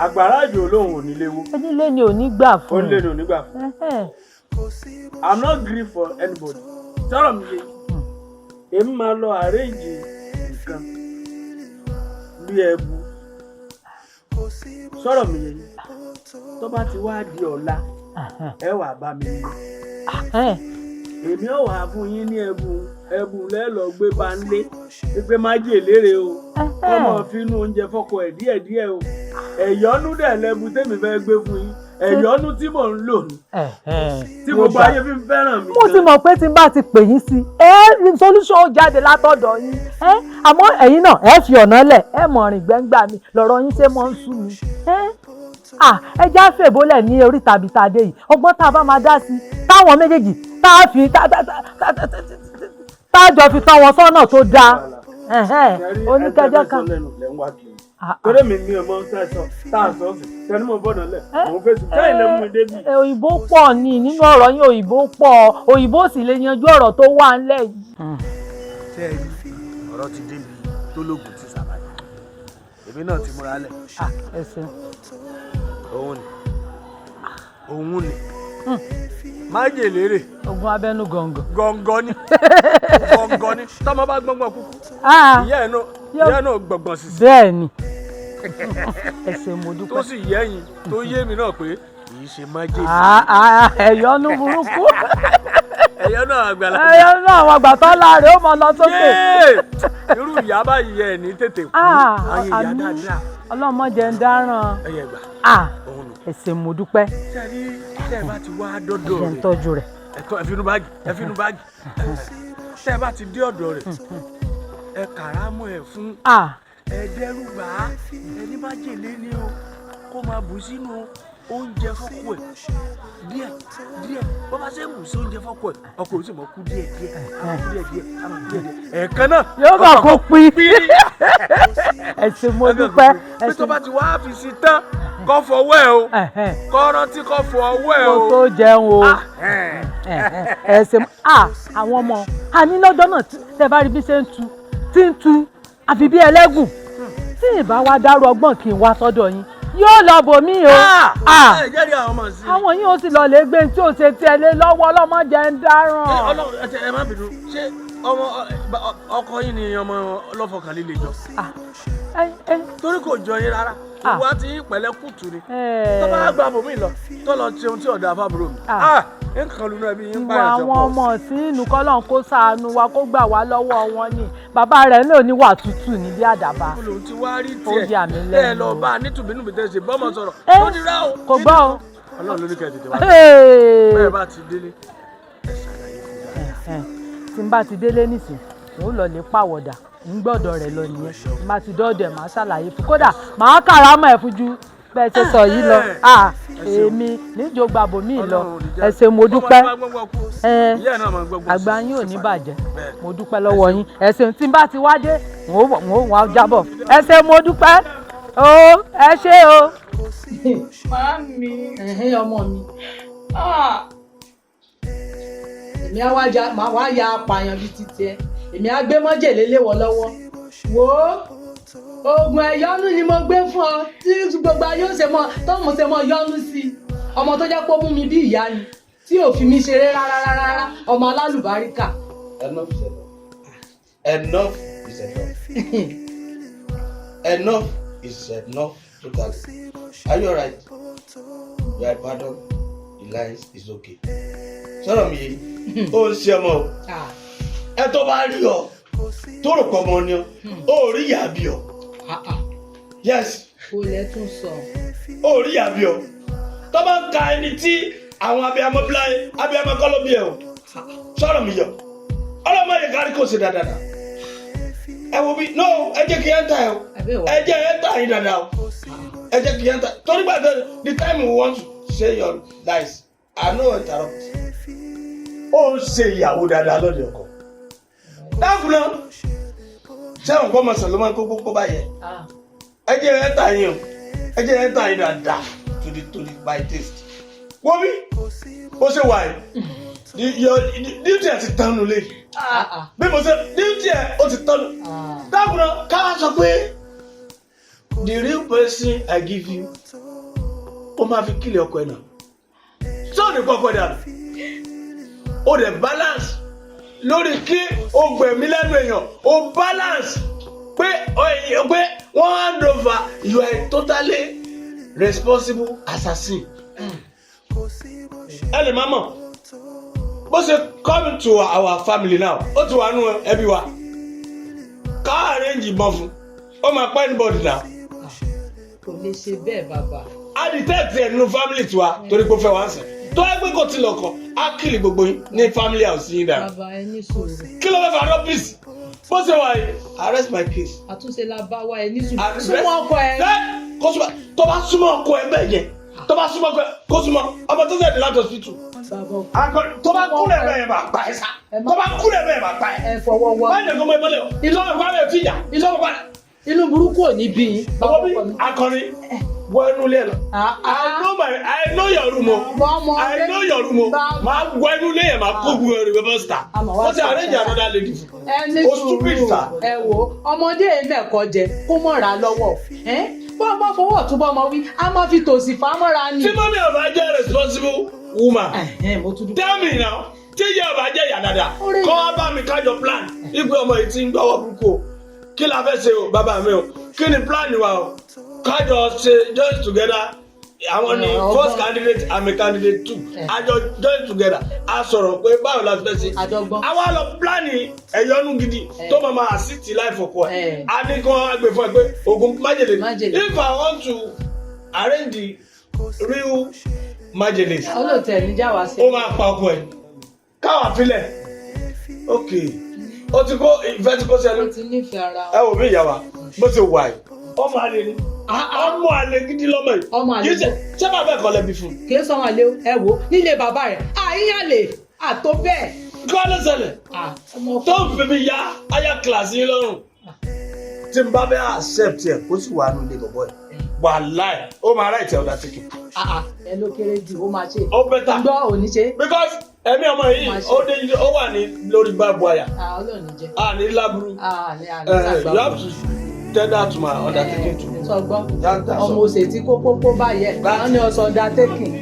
àgbàrá àjò olóhùn ò ní léwu. onílé ni ò ní gbà fún. onílé ni ò ní gbà fún. I'm not grief for anybody. sọ̀rọ̀ mi yé èmi máa lọ arrange nǹkan bí ẹbu sọ̀rọ̀ mi yé tó bá ti wá di ọ̀la ẹ wà bá mi nílé èmi ò wá fún yín ní ẹbùn lẹ́lọ́ gbé bá ń lé pé májèlé rè o ọmọ fínú oúnjẹ fọkọ ẹ̀ díẹ̀díẹ̀ o ẹ̀yọ́nú dẹ̀ lẹ́bu tèmi fẹ́ gbé fún yín ẹ̀yọ́nú tí mò ń lò ní tí gbogbo ayé fi ń fẹ́ràn mi. mo ti mọ̀ pé tí n bá ti pè yín sí solution jáde látọ̀dọ̀ yín àmọ́ ẹ̀yin náà ẹ fi ọ̀nà lẹ̀ ẹ mọ̀ rìn gbẹ́ngbà mi lọ́rọ̀ yín ṣe mọ́ ń sú mi ẹ já fèbólẹ̀ ní orí tàbí tàdé yìí ọgbọ́n tá a bá máa dá sí táwọn méjèèjì tá a jọ fi tán wọn sọ́nà tó dáa oníkẹjọ kan. torí mi ní ọmọ tá a sọ tẹnu mọ bọ́dọ̀ lẹ̀ òun fèsì káyìn lẹ́mú mi débi. òyìnbó pọ̀ ní nínú ọ̀rọ̀ yín òyìnbó pọ̀ òyìnbó sì lè yanjú ọ̀rọ̀ tó wà ńlẹ̀ yìí. ṣé ẹ rí ọ̀rọ̀ ti débi tó lóògùn ti sàbàyè èmi náà ti múra lẹ̀. ẹ ṣeun. òun ni májèlé rè. ogun abẹ́nú gọ̀ǹgọ̀. gọ̀ǹgọ̀ ni tọ́mọ bá gbọ́ngbọ̀n kúkú ìyá ẹ̀ náà gbọ̀ngbọ̀n sí. bẹ́ẹ̀ ni ẹ ṣé mo dúpẹ́. tó sì yẹ́yìn tó yé mi náà pé kì í ṣe májèlé. ẹ̀yọ́nú burúkú. ẹ̀yọ́nú àgbàlá. ẹ̀yọ́nú àwọn àgbà tó láàrin ó mọ lọ sókè. irú ìyá báyìí ẹ̀ ní tètè kú àwọn ìyá dáadáa. ọlọ́mọdé ń dáràn. ẹyẹ gbà. ẹ ṣé mo dúpẹ́. ṣé ẹ bá ti wá dọ́dọ̀ rẹ̀ ẹ ń tọ́jú rẹ̀. ẹ finú báàgì ṣé ẹ bá ti dé ọ̀dọ̀ rẹ̀ ẹ kàrámọ́ ẹ fún ẹ dẹ́rù bà á ẹni májèlé ni o kó máa bù sínú oúnjẹ fọ́kọ ẹ̀ díẹ̀ bó bá ṣe ń bù sí oúnjẹ fọ́kọ ẹ̀ ọkọ ò sì mọ̀ kú díẹ̀ ẹ̀ẹ̀kan náà yóò bá kó pín. ẹ ṣé mo dúpẹ́. pé tó bá ti wá fi sí tán kọ́ fọwọ́ ẹ̀ o kọ́ rántí kọ́ fọwọ́ ẹ̀ o. kó tó jẹun o ẹ ṣé àwọn ọmọ àní lọ́jọ́ náà tẹ́ bá rí bí ṣe ń tu àfi bí ẹlẹ́gùn tí ìbá wa dárú ọgbọ́n kí n wá sọ́dọ̀ yín yóò lọ bò mí o. àwọn yìí ó sì lọ lè gbé tí ò ṣe tiẹ̀ lé lọ́wọ́ ọlọ́mọdé ń dáràn. ẹ má bínú ṣé ọkọ yín ni ọmọ ọlọ́fọ̀kànlélẹ̀ jọ. torí kò jọ yín rárá ìwà tí yín pẹ̀lẹ́ kùtù ni tó bá gba bòmí lọ tó lọ ṣe ohun tí ọ̀dà fábùrò mi. nǹkan lu náà bí yín pààyàn jọ pọ̀. ìwà àwọn ọmọ sí inú kọ́lọ́n kó ṣàánú wa kó gbà wá lọ́wọ́ wọn ni bàbá rẹ̀ náà níwà tútù ní bí àdàbà. olùn ti wá rí tiẹ̀ ẹ lọ bá a nítùbínú tẹ̀ ṣe bọ́mọ sọ̀rọ̀ ó ti rá o. kò gbọ́ o. ọlọ́run ló ní kẹ́ ẹ tètè wá. bẹ́ẹ̀ bá ti délé ẹ ṣàlàyé fún mi. tí n bá ti délé nísìn òun lọ lè pàwọ̀dà ń gbọ́dọ̀ rẹ̀ lọ nìyẹn n bá ti dọ́ọ̀dọ̀ ẹ̀ máa ṣàlàyé fún kódà máa kàrámọ̀ ẹ̀ fún ju bẹ́ẹ̀ ṣe sọ yìí lọ èmi níjọba bòmí lọ ẹ ṣé mo dúpẹ́ àgbà yín ò ní bàjẹ́ mo dúpẹ́ lọ́wọ́ yín ẹ ṣé tí n bá ti wá dé wọ́n wá jábọ̀ ẹ ṣé mo dúpẹ́ ẹ ṣé o. Màámi. Ọmọ mi èmi á wá ya apààyàn bíi títí ẹ èmi á gbé májèlé léwọ lọ́wọ́ wò ó oògùn ẹ̀yọ́nú ni mo gbé fún ọ tí gbogbo ayé ó ṣe mọ tọ́mù ṣe mọ yọ́nú sí ọmọ tó jẹ́ pé ó mú mi bí ìyá ni tí ò fi mi ṣeré rárá ọmọ alálùbáríkà. Enough is enough. Enough is enough totally. Are you alright? You are pardon. The lies is okay. Sọ̀rọ̀ mi yìí ó ń ṣe ọmọ o ẹ tó bá rí ọ tó rò pọ̀ mọ́ ni ó rí ìyá bí ọ. Yes. o lẹ tún sọ. ó rí ìyá bí ọ tó bá ń ka ẹni tí àwọn abiyamọ bíláyé abiyamọ kọ́ ló bí ẹ o sọ̀rọ̀ mi yọ ọlọ́mọ yẹn kárí kò sí dáadáa ẹ wo bí no ẹ jẹ́ kí ẹ ń ta ẹ o ẹ jẹ́ ẹ ń ta yín dáadáa o ẹ jẹ́ kí ẹ ń ta torí gbàgbé the time we want to say your lies I no interrupt. Ó ń ṣe ìyàwó dáadáa lọ́dẹ ọkọ. Dáàbò náà sẹ́wọ̀n kọ́ mọ̀sán ló máa ń kó gbogbo báyẹn. Ẹ jẹ́ ẹ ta yín o ẹ jẹ́ ẹ ta yín dáadáa to the by taste. Wọ́n bí bó ṣe wà yìí duty ẹ̀ ti tán nù lé. Bí mo ṣe duty ẹ̀ ó ti tán nù. Dáàbò náà ká sọ pé the real person I give you ó máa fi kílẹ̀ ọkọ ẹ̀ náà. Sọ́ọ̀nì pọ̀pọ̀ dànù. O de balance lórí kí o gbẹ̀mí lẹ́nu èèyàn o balance pé 1/1 you are a totally responsible assassin. ẹ lè má mọ̀ bó ṣe come to our family now ó ti wà nù ẹbí wa ká arrange ìbọn fún ó máa pa anybody now. kò lè ṣe bẹ́ẹ̀ bàbá. a detect ẹ̀ nínú family tiwa torí pé ó fẹ́ wá ń sẹ̀ tó ẹgbẹ́ kò tí lọ́kọ̀ á kìlì gbogbo yín ní family house yín dára. bàbá ẹ ní sùúrù. kí ló fẹ́ fà rọ́bìsì bó ṣe wà yìí arrest my case. àtúnṣe la bá wa ẹ ní sùúrù. súnmọ́ ọkọ ẹ. tó bá súnmọ́ ọkọ ẹ bẹ́ẹ̀ yẹn tó bá súnmọ́ ọkọ ẹ kó súnmọ́ ọmọ tó ṣẹ̀dẹ̀ láti hospital. tó bá kúrẹ̀ bẹ́ẹ̀ yẹn máa pa ẹ sá tó bá kúrẹ̀ bẹ́ẹ̀ máa pa ẹ. ẹ fọwọ́ wá. báyìí nìkan mọ ìmọ̀lẹ̀ o ìlọ́wọ́ bá bẹ̀ fìyà ìlọ́wọ́ bá. inú burúkú ò ní bí i. ọwọ́ bí akọrin wọ inú ilé lọ. I know your room o. I know your room o. Máa wọ inú ilé yẹn máa kó gbogbo ẹrù bẹ́ẹ̀ star. Wọ́n ti arrange another lady fún. O stupid star. Ẹ wo ọmọdé mẹ́kọ̀ọ́ jẹ kó mọ̀ra lọ́wọ́. Bọ́n bá fọwọ́ tún bọ́ ọmọ wí, a máa fi tòsí fà á mọ́ra ni. Tí mọ́mí ọba jẹ́ responsible woman. Tell me now, tí ìyá ọba jẹ́ ìyá dáadáa, kọ́ wá bá mi kájọ plan. Ipe ọmọ yìí ti ń gbọ́wọ́ burúkú o. Kí la fẹ́ ṣe o, bàbá mi o? Kí ni plan wa o? Kájọ ṣe join together. Àwọn ni first candidate and a candidate too. Àjọ join together. A sọ̀rọ̀ pé báwo la fẹ́ ṣe. Àwa lọ pílánì ẹ̀yọ́nú gidi tó máa máa assist life ọkọ ẹ̀. A ní kí wọ́n gbé fún ẹ pé oògùn májèlé. If I want to arrange the real májèlé. Olóòtú níjà wá sí. Ó máa pa ọkọ ẹ̀. Káwa filẹ̀. Okay. Ó ti kó ìfẹ́ ti kó sẹ́nu. Ó ti nífẹ̀ẹ́ ara. Ẹ wò mí ìyá wa bó ṣe wà yìí. Ọmọ àlè ni. Ọmọ àlè gidi lọ́mọ yìí. Ọmọ àlè. Kì í ṣe bàbá ẹ̀kọ́ lẹ́bi fún. Kì í sọmọ àlè ẹ wò nílé bàbá rẹ̀. Àyíyànlè àtó bẹ́ẹ̀. Kọ́ ló ṣẹlẹ̀. Tó ń fi mi ya aya kílàsì yín lọ́rùn. Tí n bá bẹ́ accept ẹ̀ kó sì wà nù ilé bọ̀bọ̀ ẹ̀. Wàláì ó máa ráìtì ọ̀dà tìkì. Ẹ ló kéré jù ó máa ṣe. Ó bẹ́tà. Gbọ́ òní ṣe. Because ẹ̀mí ọmọ yìí ó wà ní lórí báàbù àyà. Ọlọ́run jẹ́. Ní láburú. You have to tell that to my undertaking too. Sọgbọ́n ọmọ òsè tí kókó báyẹ̀ wọ́n ní ọ̀sán undertaking.